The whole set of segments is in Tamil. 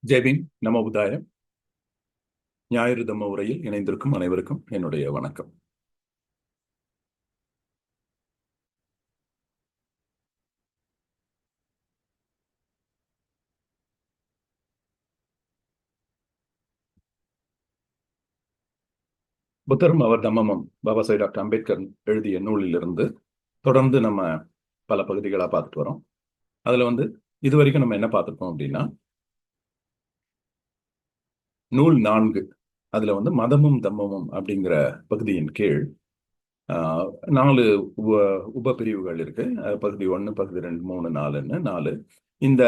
ஜெய்பீம், நமோ புத்தாய. ஞாயிறு தம்ம உரையில் இணைந்திருக்கும் அனைவருக்கும் என்னுடைய வணக்கம். புத்தரும் அவர் தம்மமும் பாபா சாஹேப் டாக்டர் அம்பேத்கர் எழுதிய நூலிலிருந்து தொடர்ந்து நம்ம பல பகுதிகளாக பார்த்துட்டு வரோம். அதுல இது வரைக்கும் நம்ம என்ன பார்த்துருக்கோம் அப்படின்னா, நூல் 4 அதுல மதமும் தம்மமும் அப்படிங்கிற பகுதியின் கீழ் 4 உப உப பிரிவுகள் இருக்கு. பகுதி 1, பகுதி 2, 3, 4ன்னு 4. இந்த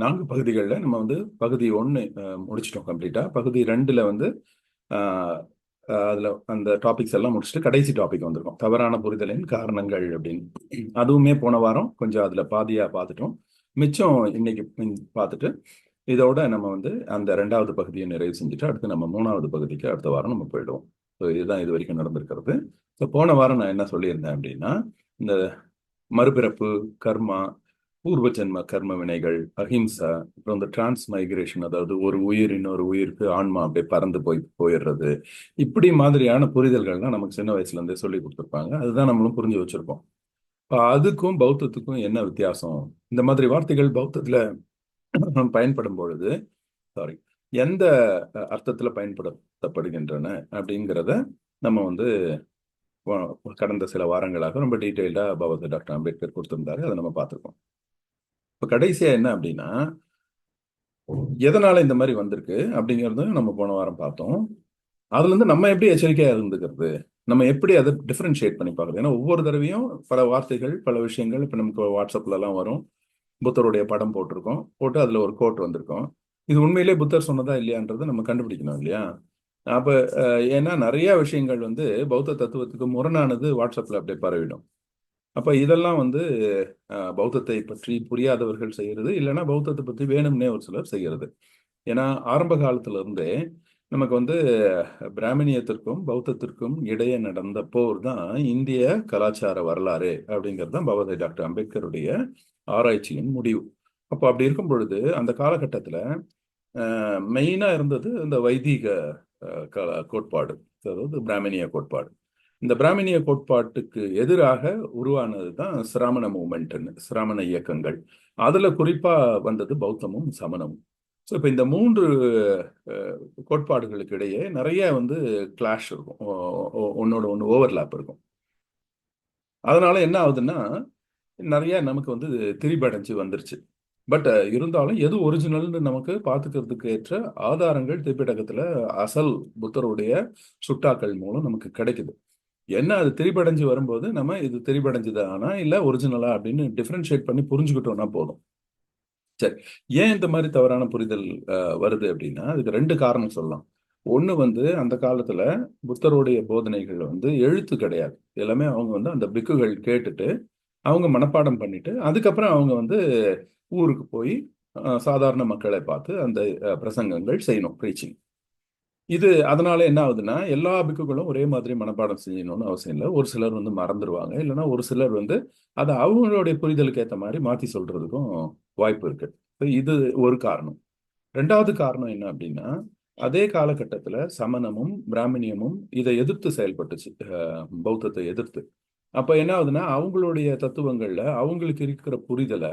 4 பகுதிகளில் நம்ம பகுதி 1 முடிச்சிட்டோம் கம்ப்ளீட்டா. பகுதி 2ல அதுல அந்த டாபிக்ஸ் எல்லாம் முடிச்சுட்டு கடைசி டாபிக் வந்திருக்கோம், தவறான புரிதலின் காரணங்கள் அப்படின்னு. அதுவுமே போன வாரம் கொஞ்சம் அதுல பாதியா பார்த்துட்டோம். மிச்சம் இன்னைக்கு பார்த்துட்டு இதோட நம்ம அந்த 2வது பகுதியை நிறைவு செஞ்சுட்டு அடுத்து நம்ம 3வது பகுதிக்கு அடுத்த வாரம் நம்ம போயிடுவோம். ஸோ இதுதான் இது வரைக்கும் நடந்திருக்கிறது. ஸோ போன வாரம் நான் என்ன சொல்லியிருந்தேன் அப்படின்னா, இந்த மறுபிறப்பு, கர்மா, பூர்வ ஜென்ம கர்ம வினைகள், அஹிம்சா, அப்புறம் இந்த டிரான்ஸ் மைக்ரேஷன், அதாவது ஒரு உயிர் இன்னொரு உயிருக்கு ஆன்மா அப்படியே பறந்து போயிடுறது, இப்படி மாதிரியான புரிதல்கள்லாம் நமக்கு சின்ன வயசுல இருந்தே சொல்லி கொடுத்துருப்பாங்க. அதுதான் நம்மளும் புரிஞ்சு வச்சிருப்போம். அதுக்கும் பௌத்தத்துக்கும் என்ன வித்தியாசம், இந்த மாதிரி வார்த்தைகள் பௌத்தத்துல பயன்படும் பொழுது எந்த அர்த்தத்துல பயன்படுத்தப்படுகின்றன அப்படிங்கிறத நம்ம கடந்த சில வாரங்களாக ரொம்ப டீட்டெயில்டா பாபா சாஹேப் டாக்டர் அம்பேத்கர் கொடுத்திருந்தாரு. அதை நம்ம பார்த்துருக்கோம். இப்போ கடைசியா என்ன அப்படின்னா, எதனால இந்த மாதிரி வந்திருக்கு அப்படிங்கிறது நம்ம போன வாரம் பார்த்தோம். அதுல இருந்து நம்ம எப்படி எச்சரிக்கையா இருந்துக்கிறது, நம்ம எப்படி அதை டிஃபரன்ஷியேட் பண்ணி பார்க்கறது. ஏன்னா ஒவ்வொரு தடவையும் பல வார்த்தைகள், பல விஷயங்கள் இப்போ நமக்கு வாட்ஸ்அப்ல எல்லாம் வரும். புத்தருடைய படம் போட்டு அதுல ஒரு கோட் வந்திருக்கும். இது உண்மையிலே புத்தர் சொன்னதா இல்லையான்றதை நம்ம கண்டுபிடிக்கணும் இல்லையா? அப்ப ஏன்னா நிறைய விஷயங்கள் பௌத்த தத்துவத்துக்கு முரணானது வாட்ஸ்அப்ல அப்படியே பரவிடும். அப்ப இதெல்லாம் பௌத்தத்தை பற்றி புரியாதவர்கள் செய்யறது, இல்லைன்னா பௌத்தத்தை பற்றி வேணும்னே ஒரு சிலர் செய்யறது. ஏன்னா ஆரம்ப காலத்துல இருந்தே நமக்கு பிராமணியத்திற்கும் பௌத்தத்திற்கும் இடையே நடந்த போர் தான் இந்திய கலாச்சார வரலாறு அப்படிங்கிறது தான் பாபா சாஹேப் டாக்டர் அம்பேத்கருடைய ஆராய்ச்சியின் முடிவு. அப்போ அப்படி இருக்கும் பொழுது அந்த காலகட்டத்துல மெயினா இருந்தது இந்த வைதீக கோட்பாடு, அதாவது பிராமணிய கோட்பாடு. இந்த பிராமணிய கோட்பாட்டுக்கு எதிராக உருவானது தான் சிராமண மூமெண்ட்னு, சிராமண இயக்கங்கள். அதுல குறிப்பா வந்தது பௌத்தமும் சமணமும். ஸோ இப்போ இந்த 3 கோட்பாடுகளுக்கு இடையே நிறைய கிளாஷ் இருக்கும், ஒன்னோட ஒன்று ஓவர்லாப் இருக்கும். அதனால என்ன ஆகுதுன்னா, நிறைய நமக்கு திரிபடைஞ்சு வந்துருச்சு. பட் இருந்தாலும் எது ஒரிஜினல்னு நமக்கு பார்த்துக்கிறதுக்கு ஏற்ற ஆதாரங்கள் திரிபிடகத்துல அசல் புத்தருடைய சுட்டாக்கள் மூலம் நமக்கு கிடைக்குது. என்ன அது திரிபடைஞ்சு வரும்போது நம்ம இது திரிபடைஞ்சுதானா இல்ல ஒரிஜினலா அப்படின்னு டிஃபரன்ஷியேட் பண்ணி புரிஞ்சுக்கிட்டோம்னா போதும். சரி, ஏன் இந்த மாதிரி தவறான புரிதல் வருது அப்படின்னா, அதுக்கு 2 காரணம் சொல்லலாம். ஒண்ணு அந்த காலத்துல புத்தருடைய போதனைகள் எழுத்து கிடையாது. எல்லாமே அவங்க அந்த பிக்குகள் கேட்டுட்டு அவங்க மனப்பாடம் பண்ணிட்டு அதுக்கப்புறம் அவங்க ஊருக்கு போய் சாதாரண மக்களை பார்த்து அந்த பிரசங்கங்கள் செய்யணும், ப்ரீச்சிங். இது அதனால என்ன ஆகுதுன்னா, எல்லா பிக்குகளும் ஒரே மாதிரி மனப்பாடம் செய்யணும்னு அவசியம் இல்லை. ஒரு சிலர் மறந்துடுவாங்க, இல்லைன்னா ஒரு சிலர் அதை அவங்களுடைய புரிதலுக்கு ஏற்ற மாதிரி மாற்றி சொல்றதுக்கும் வாய்ப்பு இருக்கு. இது ஒரு காரணம். 2வது காரணம் என்ன அப்படின்னா, அதே காலகட்டத்தில் சமணமும் பிராமணியமும் இதை எதிர்த்து செயல்பட்டுச்சு, பௌத்தத்தை எதிர்த்து. அப்ப என்ன ஆகுதுன்னா, அவங்களுடைய தத்துவங்கள்ல அவங்களுக்கு இருக்கிற புரிதலை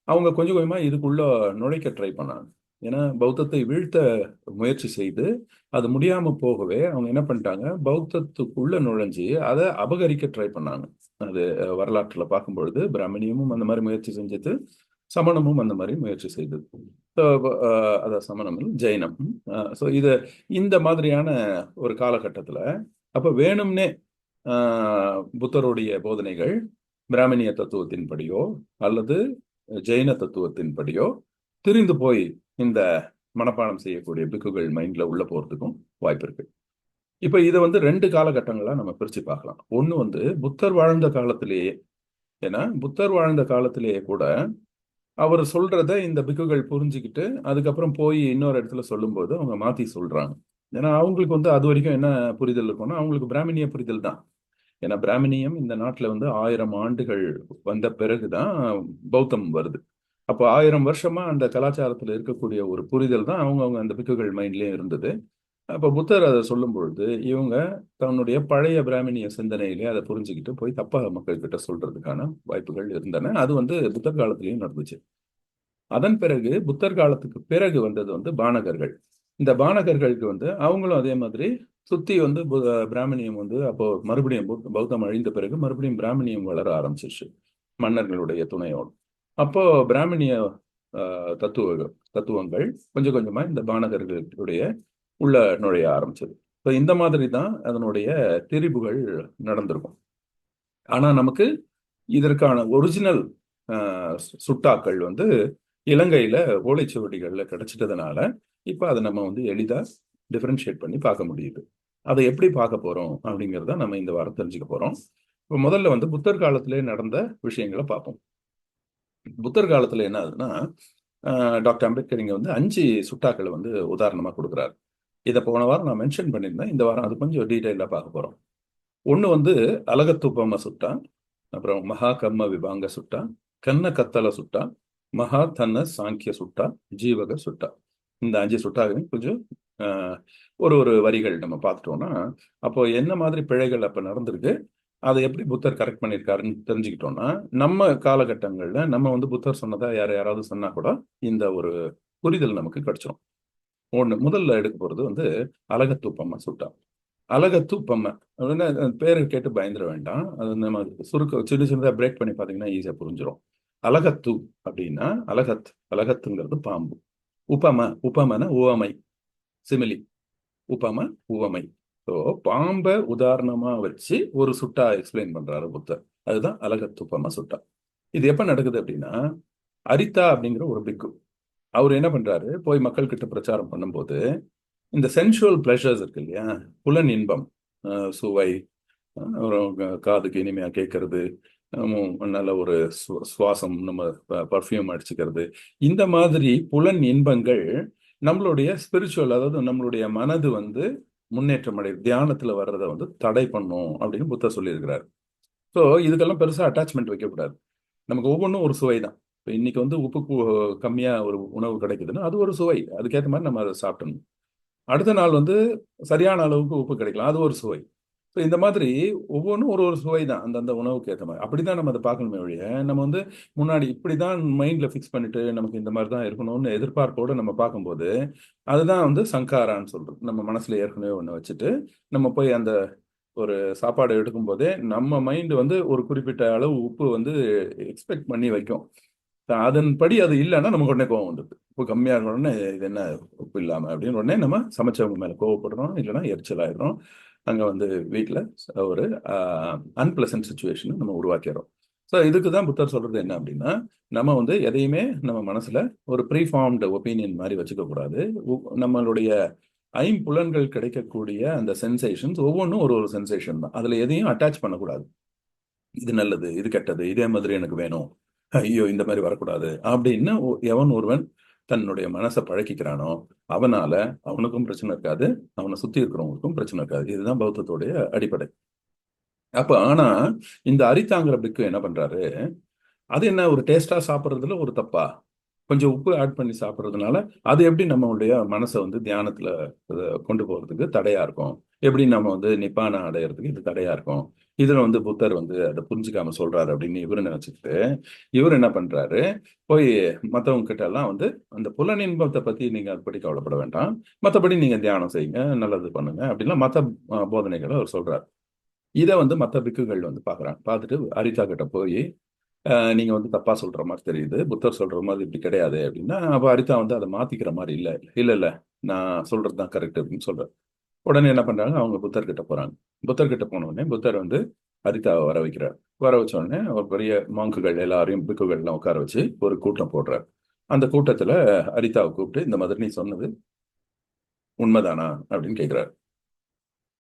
அவங்க கொஞ்சம் கொஞ்சமா இதுக்குள்ள நுழைக்க ட்ரை பண்ணாங்க. ஏன்னா பௌத்தத்தை வீழ்த்த முயற்சி செய்து அது முடியாம போகவே அவங்க என்ன பண்ணிட்டாங்க, பௌத்தத்துக்குள்ள நுழைஞ்சு அதை அபகரிக்க ட்ரை பண்ணாங்க. அது வரலாற்றுல பார்க்கும் பொழுது பிராமணியமும் அந்த மாதிரி முயற்சி செஞ்சது, சமணமும் அந்த மாதிரி முயற்சி செய்தது. அதாவது சமணம் ஜெயினம். ஸோ இந்த மாதிரியான ஒரு காலகட்டத்துல அப்ப வேணும்னே புத்தருடைய போதனைகள் பிராமணிய தத்துவத்தின்படியோ அல்லது ஜெயின தத்துவத்தின்படியோ திரிந்து போய் இந்த மனப்பாடம் செய்யக்கூடிய பிக்குகள் மைண்ட்ல உள்ள போறதுக்கும் வாய்ப்பு இருக்கு. இப்ப இதை 2 காலகட்டங்களா நம்ம பிரிச்சு பார்க்கலாம். ஒண்ணு புத்தர் வாழ்ந்த காலத்திலேயே, ஏன்னா புத்தர் வாழ்ந்த காலத்திலேயே கூட அவர் சொல்றத இந்த பிக்குகள் புரிஞ்சுக்கிட்டு அதுக்கப்புறம் போய் இன்னொரு இடத்துல சொல்லும்போது அவங்க மாத்தி சொல்றாங்க. ஏன்னா அவங்களுக்கு அது வரைக்கும் என்ன புரிதல் இருக்கும்னா, அவங்களுக்கு பிராமணிய புரிதல் தான். ஏன்னா பிராமணியம் இந்த நாட்டுல 1000 ஆண்டுகள் வந்த பிறகுதான் பௌத்தம் வருது. அப்போ 1000 வருஷமா அந்த கலாச்சாரத்துல இருக்கக்கூடிய ஒரு புரிதல் தான் அவங்கவங்க அந்த பிக்குகள் மைண்ட்லயும் இருந்தது. அப்போ புத்தர் அதை சொல்லும் பொழுது இவங்க தன்னுடைய பழைய பிராமணிய சிந்தனையிலே அதை புரிஞ்சுக்கிட்டு போய் தப்பா மக்கள் கிட்ட சொல்றதுக்கான வாய்ப்புகள் இருந்தன. அது வந்து புத்தர் காலத்திலயும் நடந்துச்சு. அதன் பிறகு புத்தர் காலத்துக்கு பிறகு வந்தது வந்து பாணகர்கள். இந்த பாணகர்களுக்கு வந்து அவங்களும் அதே மாதிரி சுத்தி வந்து பிராமணியம் வந்து அப்போ மறுபடியும் பௌத்தம் அழிந்த பிறகு மறுபடியும் பிராமணியம் வளர ஆரம்பிச்சிருச்சு மன்னர்களுடைய துணையோடு. அப்போ பிராமணிய தத்துவ தத்துவங்கள் கொஞ்சம் கொஞ்சமா இந்த பாணகர்களுடைய உள்ள நுழைய ஆரம்பிச்சது. ஸோ இந்த மாதிரி தான் அதனுடைய திரிபுகள் நடந்திருக்கும். ஆனா நமக்கு இதற்கான ஒரிஜினல் சுட்டாக்கள் வந்து இலங்கையில ஓலைச்சுவடிகள்ல கிடைச்சிட்டதுனால இப்ப அதை நம்ம வந்து எளிதா டிஃபரன்ஷியேட் பண்ணி பார்க்க முடியுது. அதை எப்படி பார்க்க போறோம் அப்படிங்கிறத நம்ம இந்த வாரம் தெரிஞ்சுக்க போறோம். இப்போ முதல்ல வந்து புத்தர் காலத்திலே நடந்த விஷயங்களை பார்ப்போம். புத்தர் காலத்துல என்ன ஆகுதுன்னா, டாக்டர் அம்பேத்கர் இங்க வந்து 5 சுட்டாக்களை வந்து உதாரணமா கொடுக்குறாரு. இதை போன வாரம் நான் மென்ஷன் பண்ணியிருந்தேன். இந்த வாரம் அது கொஞ்சம் டீட்டெயிலாக பார்க்க போறோம். ஒன்று வந்து அலகத்துப்பம சுட்டா, அப்புறம் மகா கம்ம விபாங்க சுட்டா, கன்ன கத்தல சுட்டா, மகா தன்ன சாங்கிய சுட்டா, ஜீவக சுட்டா. இந்த 5 சுட்டாவையும் கொஞ்சம் ஒரு ஒரு வரிகள் நம்ம பார்த்துட்டோம்னா, அப்போ என்ன மாதிரி பிழைகள் அப்போ நடந்திருக்கு, அதை எப்படி புத்தர் கரெக்ட் பண்ணியிருக்காருன்னு தெரிஞ்சுக்கிட்டோம்னா, நம்ம காலகட்டங்களில் நம்ம வந்து புத்தர் சொன்னதா யாராவது சொன்னா கூட இந்த ஒரு புரிதல் நமக்கு கிடைச்சிடும். முதல்ல எடுக்க போறது வந்து அலகத்தூப்பம்ம சுட்டா. அலகத்தூப்பம்ம அப்படின்னா பேரை கேட்டு பயந்துட வேண்டாம். அது நம்ம சுருக்க சின்ன சின்னதா பிரேக் பண்ணி பார்த்தீங்கன்னா ஈஸியா புரிஞ்சிடும். அலகத்து அப்படின்னா அலகத்துங்கிறது பாம்பு. உபமன உவமை, சிமிலி. உபம உவமை. ஸோ பாம்பை உதாரணமா வச்சு ஒரு சுட்டா எக்ஸ்பிளைன் பண்றாரு புத்தர். அதுதான் அலகத்துப்பம சுட்டா. இது எப்ப நடக்குது அப்படின்னா, அரித்தா அப்படிங்கிற ஒரு பிக்கு அவர் என்ன பண்றாரு, போய் மக்கள் கிட்ட பிரச்சாரம் பண்ணும்போது இந்த சென்சுவல் பிளஷர்ஸ் இருக்கு இல்லையா, புலன் இன்பம், சுவை, அப்புறம் காதுக்கு இனிமையா கேட்கறது, நல்ல ஒரு சுவாசம், நம்ம பர்ஃப்யூம் அடிச்சுக்கிறது, இந்த மாதிரி புலன் இன்பங்கள் நம்மளுடைய ஸ்பிரிச்சுவல், அதாவது நம்மளுடைய மனது வந்து முன்னேற்றம் அடை தியானத்துல வர்றதை வந்து தடை பண்ணும் அப்படின்னு புத்தர் சொல்லியிருக்கிறார். ஸோ இதுக்கெல்லாம் பெருசா அட்டாச்மெண்ட் வைக்கக்கூடாது. நமக்கு ஒவ்வொன்றும் ஒரு சுவை தான். இப்போ இன்னைக்கு வந்து உப்பு கம்மியா ஒரு உணவு கிடைக்குதுன்னா அது ஒரு சுவை, அதுக்கேற்ற மாதிரி நம்ம அதை சாப்பிடணும். அடுத்த நாள் வந்து சரியான அளவுக்கு உப்பு கிடைக்கலாம், அது ஒரு சுவை. ஸோ இந்த மாதிரி ஒவ்வொன்றும் ஒரு ஒரு சுவை தான் அந்தந்த உணவுக்கு ஏற்ற மாதிரி. அப்படிதான் நம்ம அதை பார்க்கணுமே ஒழிய, நம்ம வந்து முன்னாடி இப்படிதான் மைண்ட்ல ஃபிக்ஸ் பண்ணிட்டு நமக்கு இந்த மாதிரி தான் இருக்கணும்னு எதிர்பார்ப்போடு நம்ம பார்க்கும்போது அதுதான் வந்து சங்காரான்னு சொல்றது. நம்ம மனசுல ஏற்கனவே ஒன்று வச்சுட்டு நம்ம போய் அந்த ஒரு சாப்பாடு எடுக்கும் போதே நம்ம மைண்ட் வந்து ஒரு குறிப்பிட்ட அளவு உப்பு வந்து எக்ஸ்பெக்ட் பண்ணி வைக்கும். அதன்படி அது இல்லைன்னா நமக்கு உடனே கோவம் வந்துடுது. உப்பு கம்மியா இருக்க உடனே இது என்ன உப்பு இல்லாம அப்படின்னு உடனே நம்ம சமைச்சவங்க மேல கோவப்படுறோம், இல்லைன்னா எரிச்சல் ஆயிடுறோம். அங்க வந்து வீட்டில் ஒரு அன்பிளசன்ட் சுச்சுவேஷன் நம்ம உருவாக்கிறோம். ஸோ இதுக்கு தான் புத்தர் சொல்றது என்ன அப்படின்னா, நம்ம வந்து எதையுமே நம்ம மனசுல ஒரு ப்ரீஃபார்ம்டு ஒப்பீனியன் மாதிரி வச்சுக்க கூடாது. நம்மளுடைய ஐம்புலன்கள் கிடைக்கக்கூடிய அந்த சென்சேஷன்ஸ் ஒவ்வொன்றும் ஒரு ஒரு சென்சேஷன் தான். அதுல எதையும் அட்டாச் பண்ணக்கூடாது. இது நல்லது, இது கெட்டது, இதே மாதிரி எனக்கு வேணும், ஐயோ இந்த மாதிரி வரக்கூடாது அப்படின்னு எவன் ஒருவன் தன்னுடைய மனசை பழக்கிக்கிறானோ அவனால அவனுக்கும் பிரச்சனை இருக்காது, அவனை சுத்தி இருக்கிறவங்களுக்கும் பிரச்சனை இருக்காது. இதுதான் பௌத்தத்துடைய அடிப்படை. அப்ப ஆனா இந்த அரித்தாங்கிற பிக்கு என்ன பண்றாரு, அது என்ன ஒரு டேஸ்டா சாப்பிட்றதுல ஒரு தப்பா, கொஞ்சம் உப்பு ஆட் பண்ணி சாப்பிட்றதுனால அது எப்படி நம்மளுடைய மனசை வந்து தியானத்துல கொண்டு போறதுக்கு தடையா இருக்கும், எப்படி நம்ம வந்து நிப்பான அடையிறதுக்கு இது தடையா இருக்கும், இதுல வந்து புத்தர் வந்து அதை புரிஞ்சுக்காம சொல்றாரு அப்படின்னு இவரு நினைச்சுக்கிட்டு இவர் என்ன பண்றாரு, போய் மற்றவங்க கிட்ட எல்லாம் வந்து அந்த புலனின்பத்தை பத்தி நீங்க அதுபடி கவலைப்பட வேண்டாம், மற்றபடி நீங்க தியானம் செய்யுங்க, நல்லது பண்ணுங்க அப்படின்னா மற்ற போதனைகளை அவர் சொல்றாரு. இதை வந்து மற்ற பிக்குகள் வந்து பாக்குறாங்க. பார்த்துட்டு அரிதா கிட்ட போய் நீங்க வந்து தப்பா சொல்ற மாதிரி தெரியுது, புத்தர் சொல்ற மாதிரி இப்படி கிடையாது அப்படின்னா, அப்ப அரிதா வந்து அதை மாத்திக்கிற மாதிரி இல்ல இல்ல இல்ல நான் சொல்றதுதான் கரெக்ட் அப்படின்னு சொல்றாரு. உடனே என்ன பண்றாங்க, அவங்க புத்தர் கிட்ட போறாங்க. புத்தர் கிட்ட போன உடனே புத்தர் வந்து அரிதாவை வர வைக்கிறார். வர வச்ச உடனே ஒரு பெரிய மாங்குகள் எல்லாரையும் பிக்குகள் எல்லாம் உட்கார வச்சு ஒரு கூட்டம் போடுறார். அந்த கூட்டத்துல அரிதாவை கூப்பிட்டு இந்த மாதிரி நீ சொன்னது உண்மைதானா அப்படின்னு கேட்கிறாரு.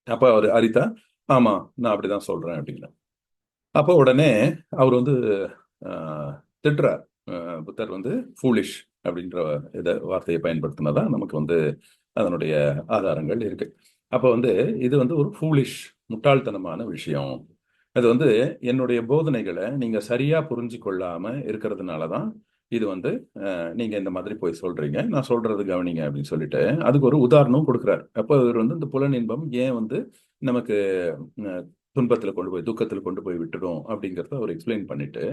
அப்ப அவர் அரிதா ஆமா நான் அப்படிதான் சொல்றேன் அப்படிங்கிற. அப்போ உடனே அவர் வந்து திட்டுறார். புத்தர் வந்து ஃபூலிஷ் அப்படின்ற வார்த்தையை பயன்படுத்தினதா நமக்கு வந்து அதனுடைய ஆதாரங்கள் இருக்கு. அப்போ வந்து இது வந்து ஒரு ஃபூலிஷ், முட்டாள்தனமான விஷயம். அது வந்து என்னுடைய போதனைகளை நீங்க சரியா புரிஞ்சு கொள்ளாம இருக்கிறதுனால தான் இது வந்து நீங்க இந்த மாதிரி போய் சொல்றீங்க, நான் சொல்றது கவனிங்க அப்படின்னு சொல்லிட்டு அதுக்கு ஒரு உதாரணம் கொடுக்குறாரு. அப்போ இவர் வந்து இந்த புலனின்பம் ஏன் வந்து நமக்கு அஹ், துன்பத்துல கொண்டு போய் துக்கத்துல கொண்டு போய் விட்டுடும் அப்படிங்கறத அவர் எக்ஸ்பிளைன் பண்ணிட்டு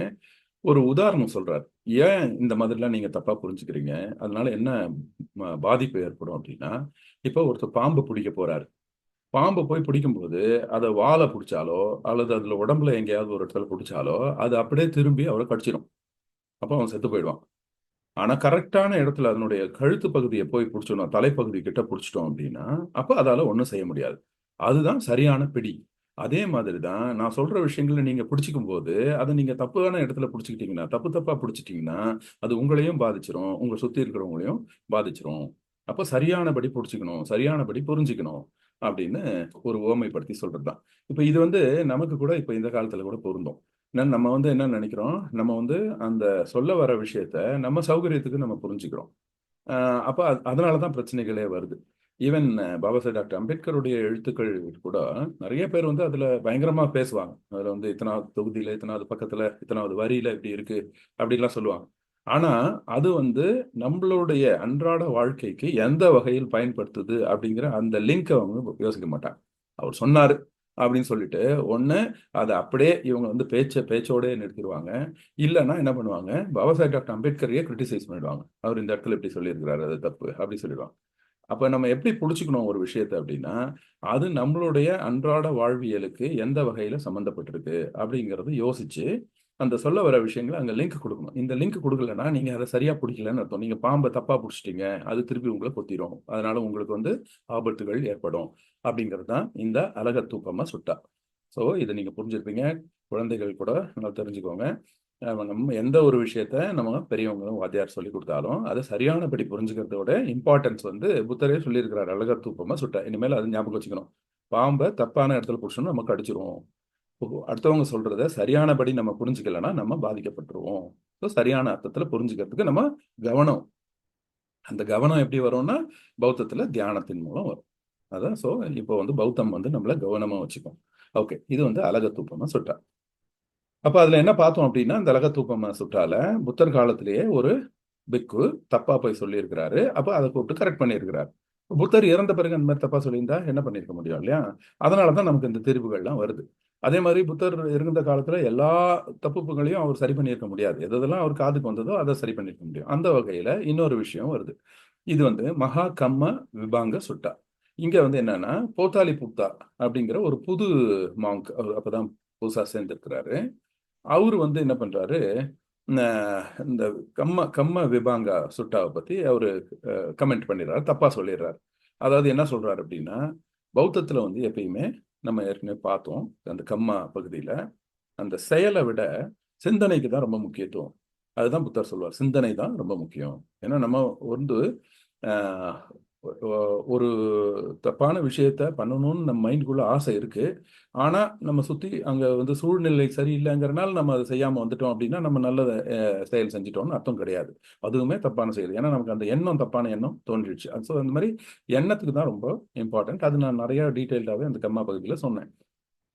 ஒரு உதாரணம் சொல்றாரு. ஏன் இந்த மாதிரிலாம் நீங்க தப்பா புரிஞ்சுக்கிறீங்க, அதனால என்ன பாதிப்பு ஏற்படும் அப்படின்னா, இப்போ ஒருத்தர் பாம்பு பிடிக்க போறாரு. பாம்பு போய் பிடிக்கும்போது அதை வாலை பிடிச்சாலோ அல்லது அதுல உடம்புல எங்கேயாவது ஒரு இடத்துல பிடிச்சாலோ அது அப்படியே திரும்பி அவரை கடிச்சிடும். அப்போ அவன் செத்து போயிடுவான். ஆனா கரெக்டான இடத்துல அதனுடைய கழுத்து பகுதியை போய் பிடிச்சிடணும், தலைப்பகுதி கிட்ட பிடிச்சிட்டோம் அப்படின்னா அப்ப அதால ஒண்ணும் செய்ய முடியாது. அதுதான் சரியான பிடி. அதே மாதிரி தான் நான் சொல்ற விஷயங்களை நீங்க பிடிச்சிக்கும் போது அதை நீங்க தப்பான இடத்துல பிடிச்சிக்கிட்டீங்கன்னா, தப்பு தப்பா பிடிச்சிட்டீங்கன்னா அது உங்களையும் பாதிச்சிரும், உங்க சுத்தி இருக்கிறவங்களையும் பாதிச்சிரும். அப்ப சரியானபடி பிடிச்சிக்கணும், சரியானபடி புரிஞ்சுக்கணும் அப்படின்னு ஒரு உவமைப்படுத்தி சொல்றதுதான். இப்ப இது வந்து நமக்கு கூட இப்ப இந்த காலத்துல கூட பொருந்தும். நம்ம வந்து என்ன நினைக்கிறோம், நம்ம வந்து அந்த சொல்ல வர விஷயத்த நம்ம சௌகரியத்துக்கு நம்ம புரிஞ்சுக்கிறோம். அப்ப அதனால தான் பிரச்சனைகளே வருது. ஈவன் பாபா சாஹேப் டாக்டர் அம்பேத்கருடைய எழுத்துக்கள் கூட நெறைய பேர் வந்து அதுல பயங்கரமா பேசுவாங்க. அதுல வந்து இத்தனாவது தொகுதியில, இத்தனாவது பக்கத்துல, இத்தனாவது வரியில இப்படி இருக்கு, அப்படிலாம் சொல்லுவாங்க. ஆனா, அது வந்து நம்மளுடைய அன்றாட வாழ்க்கைக்கு எந்த வகையில் பயன்படுத்துது அப்படிங்கிற அந்த லிங்க் அவங்க யோசிக்க மாட்டாங்க. அவர் சொன்னாரு அப்படின்னு சொல்லிட்டு, ஒண்ணு அத அப்படியே இவங்க வந்து பேச்சோடயே நிறுத்திருவாங்க. இல்லன்னா என்ன பண்ணுவாங்க, பாபா சாஹேப் டாக்டர் அம்பேத்கரையே கிரிட்டிசைஸ் பண்ணிடுவாங்க. அவர் இந்த இடத்துல இப்படி சொல்லியிருக்கிறாரு, அது தப்பு அப்படி சொல்லிடுவாங்க. அப்ப நம்ம எப்படி புடிச்சுக்கணும் ஒரு விஷயத்த அப்படின்னா, அது நம்மளுடைய அன்றாட வாழ்வியலுக்கு எந்த வகையில சம்மந்தப்பட்டிருக்கு அப்படிங்கிறத யோசிச்சு, அந்த சொல்ல வர விஷயங்கள அங்க லிங்க் குடுக்கணும். இந்த லிங்க் குடுக்கலன்னா, நீங்க அத சரியா புடிக்கலன்னு அர்த்தம். நீங்க பாம்ப தப்பா புடிச்சுட்டீங்க. அது திருப்பி உங்கள கொத்திரும். அதனால உங்களுக்கு வந்து ஆபத்துகள் ஏற்படும். அப்படிங்கிறது தான் இந்த அலக தூக்கமா சுட்டா. ஸோ இத நீங்க புரிஞ்சிருப்பீங்க. குழந்தைகள் கூட நல்லா தெரிஞ்சுக்கோங்க. நம்ம எந்த ஒரு விஷயத்த நம்ம பெரியவங்களும் வாத்தியார் சொல்லிக் கொடுத்தாலும் அதை சரியானபடி புரிஞ்சுக்கிறதோட இம்பார்ட்டன்ஸ் வந்து புத்தரே சொல்லியிருக்கிறார். அழகா தூக்கமா சுட்ட. இனிமேல் அது ஞாபகம் வச்சுக்கணும். பாம்பை தப்பான இடத்துல பிடிச்சோம்னா நமக்கு அடிச்சிருவோம். அடுத்தவங்க சொல்றத சரியானபடி நம்ம புரிஞ்சுக்கலன்னா நம்ம பாதிக்கப்பட்டுருவோம். ஸோ சரியான அர்த்தத்துல புரிஞ்சுக்கிறதுக்கு நம்ம கவனம். அந்த கவனம் எப்படி வரும்னா பௌத்தத்துல தியானத்தின் மூலம் வரும். அதான் ஸோ இப்போ வந்து பௌத்தம் வந்து நம்மள கவனமா வச்சுக்கும். ஓகே, இது வந்து அழக தூக்கமா சுட்டா. அப்ப அதுல என்ன பார்த்தோம் அப்படின்னா, இந்த அழகத்தூக்கம சுட்டால புத்தர் காலத்திலேயே ஒரு பிக்கு தப்பா போய் சொல்லியிருக்கிறாரு. அப்ப அத கூப்பிட்டு கரெக்ட் பண்ணியிருக்கிறார். புத்தர் இறந்த பிறகு அந்த மாதிரி தப்பா சொல்லியிருந்தா என்ன பண்ணியிருக்க முடியும் இல்லையா? அதனால தான் நமக்கு இந்த தீர்வுகள்லாம் வருது. அதே மாதிரி புத்தர் இருந்த காலத்துல எல்லா தப்புகளையும் அவர் சரி பண்ணியிருக்க முடியாது. எதெல்லாம் அவர் காதுக்கு வந்ததோ அதை சரி பண்ணியிருக்க முடியும். அந்த வகையில இன்னொரு விஷயம் வருது. இது வந்து மகா கம்ம விபாங்க சுட்டா. இங்க வந்து என்னன்னா, போத்தாலி புத்தா அப்படிங்கிற ஒரு புது மாங்க் அவர் அப்பதான் புதுசா சேர்ந்திருக்கிறாரு. அவரு வந்து என்ன பண்றாரு, இந்த கம்ம கம்ம விபாங்கா சுட்டாவ பத்தி அவரு கமெண்ட் பண்ணிடுறாரு. தப்பா சொல்லிடுறாரு. அதாவது என்ன சொல்றாரு அப்படின்னா, பௌத்தத்துல வந்து எப்பயுமே நம்ம ஏற்கனவே பார்த்தோம். அந்த கம்மா பகுதியில, அந்த செயல விட சிந்தனைக்கு தான் ரொம்ப முக்கியத்துவம். அதுதான் புத்தர் சொல்வார். சிந்தனை தான் ரொம்ப முக்கியம். ஏன்னா நம்ம வந்து அ ஒரு தப்பான விஷயத்த பண்ணணும்னு நம்ம மைண்டுக்குள்ள ஆசை இருக்கு. ஆனா, நம்ம சுத்தி அங்க வந்து சூழ்நிலை சரியில்லைங்கிறனால நம்ம அத செய்யாம வந்துட்டோம் அப்படின்னா, நம்ம நல்ல செயல் செஞ்சுட்டோம்னு அர்த்தம் கிடையாது. அதுவுமே தப்பான செயல். ஏன்னா, நமக்கு அந்த எண்ணம் தப்பான எண்ணம் தோன்றிடுச்சு. ஸோ அந்த மாரி எண்ணத்துக்கு தான் ரொம்ப இம்பார்ட்டன்ட். அது நான் நெறைய டீட்டெயில்டாவே அந்த கம்மா பகுதியில சொன்னேன்.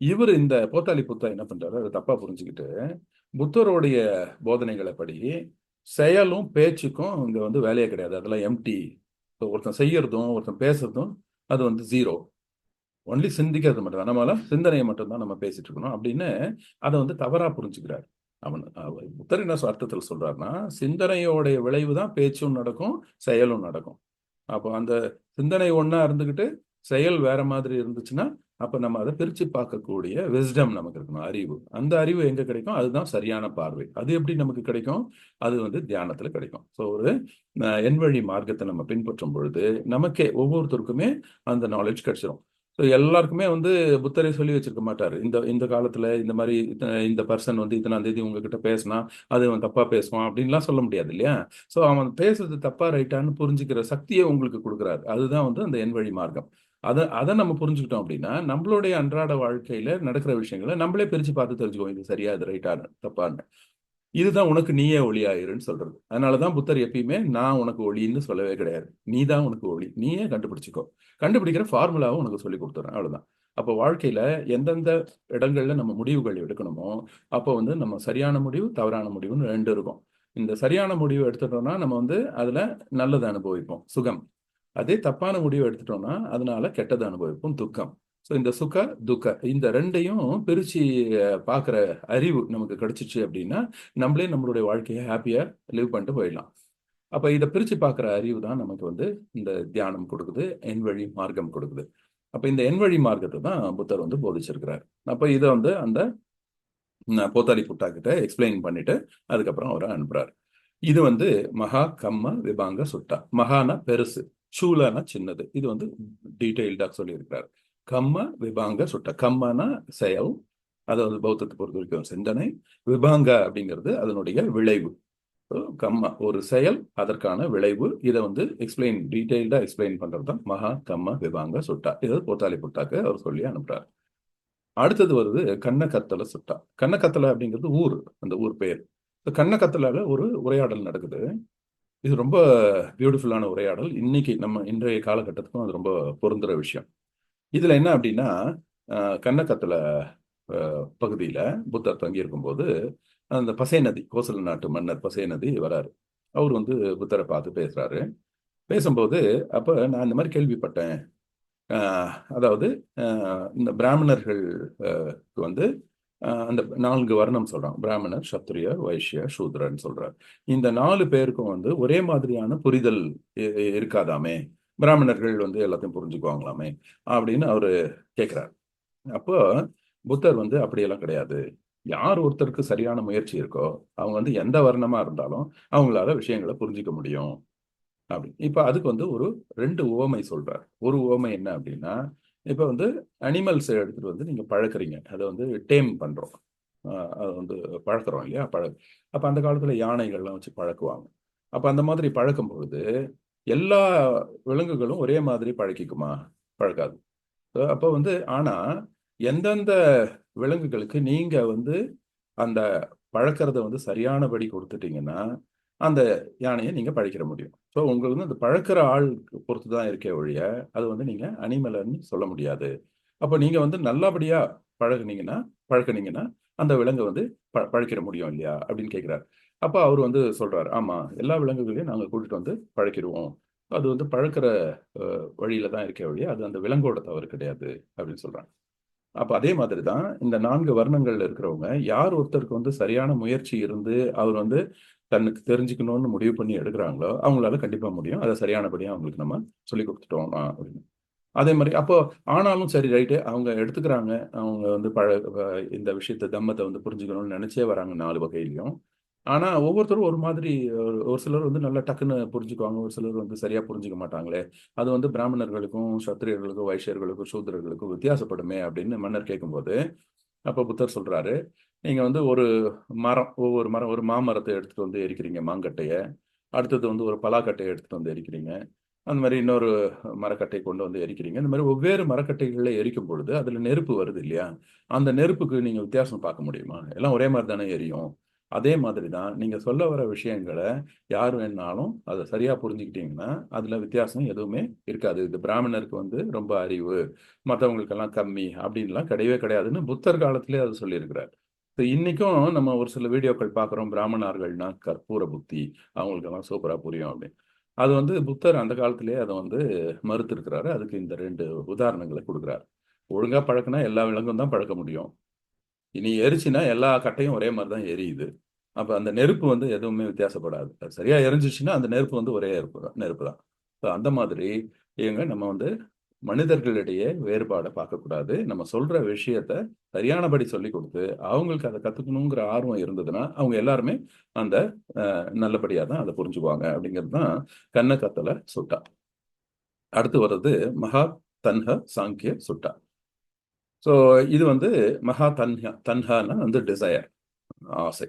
இவரு இந்த போத்தாலி புத்தா என்ன பண்றாரு, அத தப்பா புரிஞ்சுகிட்டு, புத்தருடைய போதனைகள படி, செயலும், பேச்சுக்கும் இங்க வந்து வேலையே கிடையாது. அதெல்லாம் எம்ப்டி. ஒருத்தன் செய்யறதும், ஒருத்தன் பேசுறதும் அது வந்து 0. ஒன்லி சிந்திக்கிறது மட்டும் தான். நம்மலாம் சிந்தனைய மட்டும் தான் நம்ம பேசிட்டு இருக்கணும் அப்படின்னு அத வந்து தவறா புரிஞ்சுக்கிறாரு. புத்தர் என்ன அர்த்தத்துல சொல்றாருன்னா, சிந்தனையோடைய விளைவு தான் பேச்சும் நடக்கும், செயலும் நடக்கும். அப்போ அந்த சிந்தனை ஒண்ணா இருந்துகிட்டு, செயல் வேற மாதிரி இருந்துச்சுன்னா, அப்ப நம்ம அத பிரிச்சு பார்க்கக்கூடிய விஸ்டம் நமக்கு இருக்கணும், அறிவு. அந்த அறிவு எங்க கிடைக்கும்? அதுதான் சரியான பார்வை. அது எப்படி நமக்கு கிடைக்கும்? அது வந்து தியானத்துல கிடைக்கும். ஸோ ஒரு எண்வழி மார்க்கத்த நம்ம பின்பற்றும் பொழுது, நமக்கே ஒவ்வொருத்தருக்குமே அந்த நாலேட்ஜ் கிடைச்சிரும். ஸோ எல்லாருக்குமே வந்து புத்தரே சொல்லி வச்சிருக்க மாட்டாரு. இந்த இந்த காலத்துல இந்த மாரி இந்த பெர்சன் வந்து இத்தனாம் தேதி உங்ககிட்ட பேசினா, அது அவன் தப்பா பேசுவான் அப்படின்லாம் சொல்ல முடியாது இல்லையா? ஸோ அவன் பேசுறது தப்பா ரைட்டான்னு புரிஞ்சுக்கிற சக்தியை உங்களுக்கு கொடுக்குறாரு. அதுதான் வந்து அந்த எண்வழி மார்க்கம். அத அத நம்ம புரிஞ்சுக்கிட்டோம் அப்படின்னா, நம்மளுடைய அன்றாட வாழ்க்கையில நடக்கிற விஷயங்கள நம்மளே பிரிச்சு பார்த்து தெரிஞ்சுக்குவோம். இது சரியா? இது ரைட்டான்னு, தப்பான்னு. இதுதான் உனக்கு நீயே ஒளியாயிருன்னு சொல்றது. அதனாலதான் புத்தர் எப்பயுமே நான் உனக்கு ஒளின்னு சொல்லவே கிடையாது. நீ தான் உனக்கு ஒளி. நீயே கண்டுபிடிச்சுக்கோ. கண்டுபிடிக்கிற ஃபார்முலாவை உனக்கு சொல்லி கொடுத்துறேன். அவ்வளவுதான். அப்போ வாழ்க்கையில எந்தெந்த இடங்கள்ல நம்ம முடிவுகள் எடுக்கணுமோ, அப்போ வந்து நம்ம சரியான முடிவு, தவறான முடிவுன்னு 2 இருக்கும். இந்த சரியான முடிவு எடுத்துட்டோம்னா நம்ம வந்து அதுல நல்லதை அனுபவிப்போம், சுகம். அதே தப்பான முடிவு எடுத்துட்டோம்னா அதனால கெட்டதை அனுபவிப்போம், துக்கம். ஸோ இந்த சுக துக்க இந்த ரெண்டையும் பிரிச்சு பார்க்குற அறிவு நமக்கு கிடைச்சிச்சு அப்படின்னா நம்மளே நம்மளுடைய வாழ்க்கையை ஹாப்பியா லிவ் பண்ணிட்டு போயிடலாம். அப்ப இதை பிரிச்சு பார்க்குற அறிவு தான் நமக்கு வந்து இந்த தியானம் கொடுக்குது, எண்வழி மார்க்கம் கொடுக்குது. அப்ப இந்த எண்வழி மார்க்கத்தை தான் புத்தர் வந்து போதிச்சிருக்கிறார். அப்ப இதை வந்து அந்த போத்தாரி புட்டா கிட்ட எக்ஸ்பிளைன் பண்ணிட்டு அதுக்கப்புறம் அவரை அனுப்புறாரு. இது வந்து மகா கம்ம விபாங்க சுட்டா. மகானா பெருசு, சூலனா சின்னது. இது வந்து டீடைல்டா சொல்லியிருக்கிறார். கம்ம விபாங்க சுட்டா. கம்மனா செயல், அதாவது பௌத்தத்தை பொறுத்த வரைக்கும் சிந்தனை. விபாங்க அப்படிங்கிறது அதனுடைய விளைவு. கம்ம ஒரு செயல், அதற்கான விளைவு. இதை வந்து டீடைல்டா எக்ஸ்பிளைன் பண்றது தான் மகா கம்ம விபாங்க சுட்டா. இது போத்தாலி புட்டாக்கு அவர் சொல்லி அனுப்புறாரு. அடுத்தது வருது கண்ணக்கத்தல சுட்டா. கண்ணக்கத்தலை அப்படிங்கிறது ஊர், அந்த ஊர் பெயர். கண்ணக்கத்தலால ஒரு உரையாடல் நடக்குது. இது ரொம்ப பியூட்டிஃபுல்லான உரையாடல். இன்னைக்கு நம்ம இன்றைய காலகட்டத்துக்கும் அது ரொம்ப பொருந்துற விஷயம். இதுல என்ன அப்படின்னா, கண்ணக்கத்தல பகுதியில புத்தர் தங்கி இருக்கும்போது அந்த பசை நதி, கோசல நாட்டு மன்னர் பசை நதி வராரு. அவர் வந்து புத்தரை பார்த்து பேசுறாரு. பேசும்போது அப்ப நான் இந்த மாதிரி கேள்விப்பட்டேன். அதாவது இந்த பிராமணர்கள் வந்து அந்த 4 வர்ணம் சொல்றான். பிராமணர், சத்திரிய, வைஷ்ய, சூத்ரன்னு சொல்றார். இந்த 4 பேருக்கும் வந்து ஒரே மாதிரியான புரிதல் இருக்காதாமே, பிராமணர்கள் வந்து எல்லாத்தையும் புரிஞ்சுக்குவாங்களாமே அப்படின்னு அவரு கேட்கிறார். அப்போ புத்தர் வந்து அப்படியெல்லாம் கிடையாது. யார் ஒருத்தருக்கு சரியான முயற்சி இருக்கோ அவங்க வந்து எந்த வர்ணமா இருந்தாலும் அவங்களால விஷயங்களை புரிஞ்சுக்க முடியும் அப்படி. இப்ப அதுக்கு வந்து ஒரு 2 உவமை சொல்றார். ஒரு உவமை என்ன அப்படின்னா, இப்ப வந்து அனிமல்ஸ் எடுத்துட்டு வந்து நீங்க பழக்கிறீங்க. அதை வந்து டேம் பண்றோம். அதை வந்து பழக்கிறோம் இல்லையா? அப்ப அந்த காலத்துல யானைகள்லாம் வச்சு பழக்குவாங்க. அப்ப அந்த மாதிரி பழக்கும் பொழுது எல்லா விலங்குகளும் ஒரே மாதிரி பழக்கிக்குமா? பழக்காது. அப்ப வந்து ஆனா எந்தெந்த விலங்குகளுக்கு நீங்க வந்து அந்த பழக்கிறத வந்து சரியானபடி கொடுத்துட்டீங்கன்னா அந்த யானையை நீங்க பழிக்கிற முடியும். ஸோ உங்களுக்கு வந்து அந்த பழக்கிற ஆள் பொறுத்து தான் இருக்கே ஒழிய அது வந்து நீங்க அனிமல்னு சொல்ல முடியாது. அப்போ நீங்க வந்து நல்லபடியா பழகுனீங்கன்னா அந்த விலங்கை வந்து பழக்கிற முடியும் இல்லையா அப்படின்னு கேட்கிறார். அப்போ அவர் வந்து சொல்றாரு, ஆமா எல்லா விலங்குகளையும் நாங்கள் கூட்டிட்டு வந்து பழக்கிடுவோம். அது வந்து பழக்கிற வழியில தான் இருக்கே ஒழிய அது அந்த விலங்கோட தவறு கிடையாது அப்படின்னு சொல்றாங்க. அப்ப அதே மாதிரி தான் இந்த 4 வர்ணங்கள்ல இருக்கிறவங்க யார் ஒருத்தருக்கு வந்து சரியான முயற்சி இருந்து அவர் வந்து தனக்கு தெரிஞ்சுக்கணும்னு முடிவு பண்ணி எடுக்கிறாங்களோ அவங்களால கண்டிப்பா முடியும். அதை சரியானபடியா அவங்களுக்கு நம்ம சொல்லி கொடுத்துட்டோம்னா அப்படின்னு. அதே மாதிரி அப்போ ஆனாலும் சரி ரைட்டு அவங்க எடுத்துக்கிறாங்க. அவங்க வந்து இந்த விஷயத்த தம்மத்தை வந்து புரிஞ்சுக்கணும்னு நினைச்சே வராங்க 4 வகையிலையும். ஆனா ஒவ்வொருத்தரும் ஒரு மாதிரி ஒரு சிலர் வந்து நல்லா டக்குன்னு புரிஞ்சுக்குவாங்க. ஒரு சிலர் வந்து சரியா புரிஞ்சுக்க மாட்டாங்களே. அது வந்து பிராமணர்களுக்கும், சத்திரியர்களுக்கும், வைஷ்யர்களுக்கும், சூத்திரர்களுக்கும் வித்தியாசப்படுமே அப்படின்னு மன்னர் கேட்கும்போது, அப்ப புத்தர் சொல்றாரு, நீங்க வந்து ஒவ்வொரு மரம், ஒரு மாமரத்தை எடுத்துட்டு வந்து எரிக்கிறீங்க மாங்கட்டைய. அடுத்தது வந்து ஒரு பலாக்கட்டையை எடுத்துட்டு வந்து எரிக்கிறீங்க. அந்த மாதிரி இன்னொரு மரக்கட்டை கொண்டு வந்து எரிக்கிறீங்க. இந்த மாதிரி வெவ்வேறு மரக்கட்டைகளை எரிக்கும் பொழுது அதுல நெருப்பு வருது இல்லையா? அந்த நெருப்புக்கு நீங்க வித்தியாசம் பார்க்க முடியுமா? எல்லாம் ஒரே மாதிரி தானே எரியும். அதே மாதிரி தான் நீங்க சொல்ல வர விஷயங்கள யார் வேணாலும் அத சரியா புரிஞ்சுக்கிட்டீங்கன்னா, அதுல வித்தியாசம் எதுவுமே இருக்காது. இது பிராமணருக்கு வந்து ரொம்ப அறிவு, மத்தவங்களுக்கெல்லாம் கம்மி அப்படின்லாம் கிடையவே கிடையாதுன்னு புத்தர் காலத்திலே அது சொல்லியிருக்கிறார். இப்ப இன்னைக்கும் நம்ம ஒரு சில வீடியோக்கள் பார்க்குறோம். பிராமணர்கள்னா கற்பூர புத்தி, அவங்களுக்கெல்லாம் சூப்பரா புரியும் அப்படின்னு. அது வந்து புத்தர் அந்த காலத்திலேயே அத வந்து மறுத்திருக்கிறாரு. அதுக்கு இந்த 2 உதாரணங்கள குடுக்குறார். ஒழுங்கா பழக்குனா எல்லா விலங்கும் தான் பழக்க முடியும். நீ எரிச்சினா எல்லா கட்டையும் ஒரே மாரி தான் எரியுது. அப்ப அந்த நெருப்பு வந்து எதுவுமே வித்தியாசப்படாது. அது சரியா எரிஞ்சுச்சுன்னா அந்த நெருப்பு வந்து ஒரே நெருப்பு தான். அந்த மாதிரி நம்ம வந்து மனிதர்களிடையே வேறுபாட பார்க்கக்கூடாது. நம்ம சொல்ற விஷயத்த சரியானபடி சொல்லிக் குடுத்து, அவங்களுக்கு அத கத்துக்கணுங்கிற ஆர்வம் இருந்ததுன்னா, அவங்க எல்லாருமே அந்த நல்லபடியா தான் அத புரிஞ்சுக்குவாங்க அப்படிங்கிறது தான் கண்ண கத்தல சுட்டா. அடுத்து வர்றது மகா தன்ஹ சாங்கிய சுட்டா. ஸோ இது வந்து மகா தன்ஹான்னா வந்து டிசையர், ஆசை.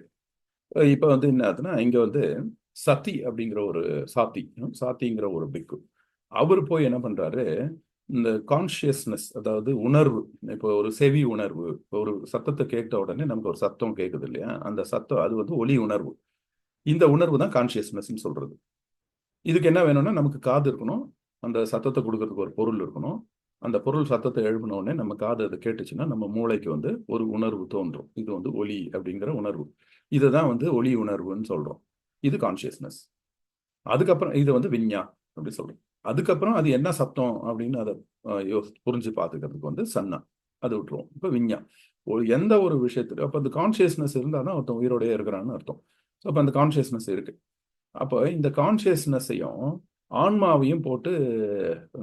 இப்ப வந்து என்ன ஆகுதுன்னா, இங்க வந்து சதி அப்படிங்கிற ஒரு சாத்திங்கிற ஒரு பிக்கு. அவரு போய் என்ன பண்றாரு, இந்த கான்ஷியஸ்னஸ் அதாவது உணர்வு, இப்போ ஒரு செவி உணர்வு, ஒரு சத்தத்தை கேட்ட உடனே நமக்கு ஒரு சத்தம் கேட்குது இல்லையா? அந்த சத்தம் அது வந்து ஒலி உணர்வு. இந்த உணர்வு தான் கான்ஷியஸ்னஸ்ன்னு சொல்றது. இதுக்கு என்ன வேணும்னா நமக்கு காது இருக்கணும். அந்த சத்தத்தை கொடுக்கறதுக்கு ஒரு பொருள் இருக்கணும். அந்த பொருள் சத்தத்தை எழுப்பின உடனே நம்ம காது அதை கேட்டுச்சுன்னா நம்ம மூளைக்கு வந்து ஒரு உணர்வு தோன்றும். இது வந்து ஒலி அப்படிங்கிற உணர்வு. இதுதான் வந்து ஒலி உணர்வுன்னு சொல்றோம். இது கான்சியஸ்னஸ். அதுக்கப்புறம் இது வந்து விஞ்ஞா அப்படி சொல்றோம். அதுக்கப்புறம் அது என்ன சத்தம் அப்படின்னு அதை புரிஞ்சு பார்த்துக்கிறதுக்கு வந்து சன்னா, அது விட்டுருவோம். இப்போ விஞ்ஞா எந்த ஒரு விஷயத்துக்கு அப்போ அந்த கான்சியஸ்னஸ் இருந்தால் தான் ஒருத்தன் உயிரோடய இருக்கிறான்னு அர்த்தம். ஸோ அப்போ அந்த கான்சியஸ்னஸ் இருக்கு. அப்போ இந்த கான்சியஸ்னஸையும் ஆன்மாவையும் போட்டு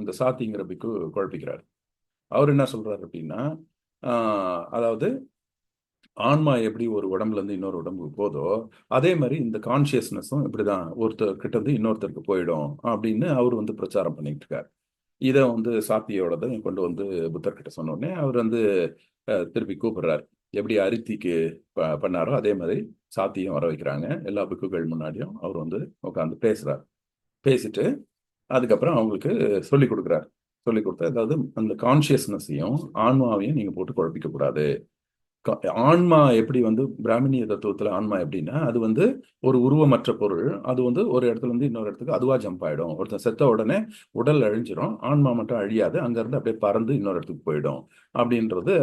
இந்த சாத்திங்கிற பிக்கு குழப்பிக்கிறார். அவர் என்ன சொல்றாரு அப்படின்னா, அதாவது ஆன்மா எப்படி ஒரு உடம்புல இருந்து இன்னொரு உடம்புக்கு போதோ அதே மாதிரி இந்த கான்சியஸ்னஸும் இப்படிதான் ஒருத்தர் கிட்ட இருந்து இன்னொருத்தருக்கு போயிடும் அப்படின்னு அவர் வந்து பிரச்சாரம் பண்ணிட்டு இருக்காரு. இதை வந்து சாத்தியோட கொண்டு வந்து புத்தர்கிட்ட சொன்ன உடனே அவர் வந்து திருப்பி கூப்பிடுறாரு. எப்படி அரித்திக்கு பண்ணாரோ அதே மாதிரி சாத்தியும் வர வைக்கிறாங்க. எல்லா பிக்குகள் முன்னாடியும் அவர் வந்து உட்காந்து பேசுறாரு. பேசிட்டு அதுக்கப்புறம் அவங்களுக்கு சொல்லி கொடுக்குறாரு. சொல்லி கொடுத்தா அதாவது அந்த கான்சியஸ்னஸையும் ஆன்மாவையும் நீங்க போட்டு குழப்பிக்க கூடாது. ஆன்மா எப்படி வந்து பிராமணிய தத்துவத்துல ஆன்மா எப்படின்னா அது வந்து ஒரு உருவமற்ற பொருள். அது வந்து ஒரு இடத்துல இருந்து இன்னொரு இடத்துக்கு அதுவா ஜம்ப் ஆயிடும். ஒருத்தன் செத்த உடனே உடல் அழிஞ்சிரும், ஆன்மா மட்டும் அழியாது, அங்க இருந்து அப்படியே பறந்து இன்னொரு இடத்துக்கு போயிடும் அப்படின்றது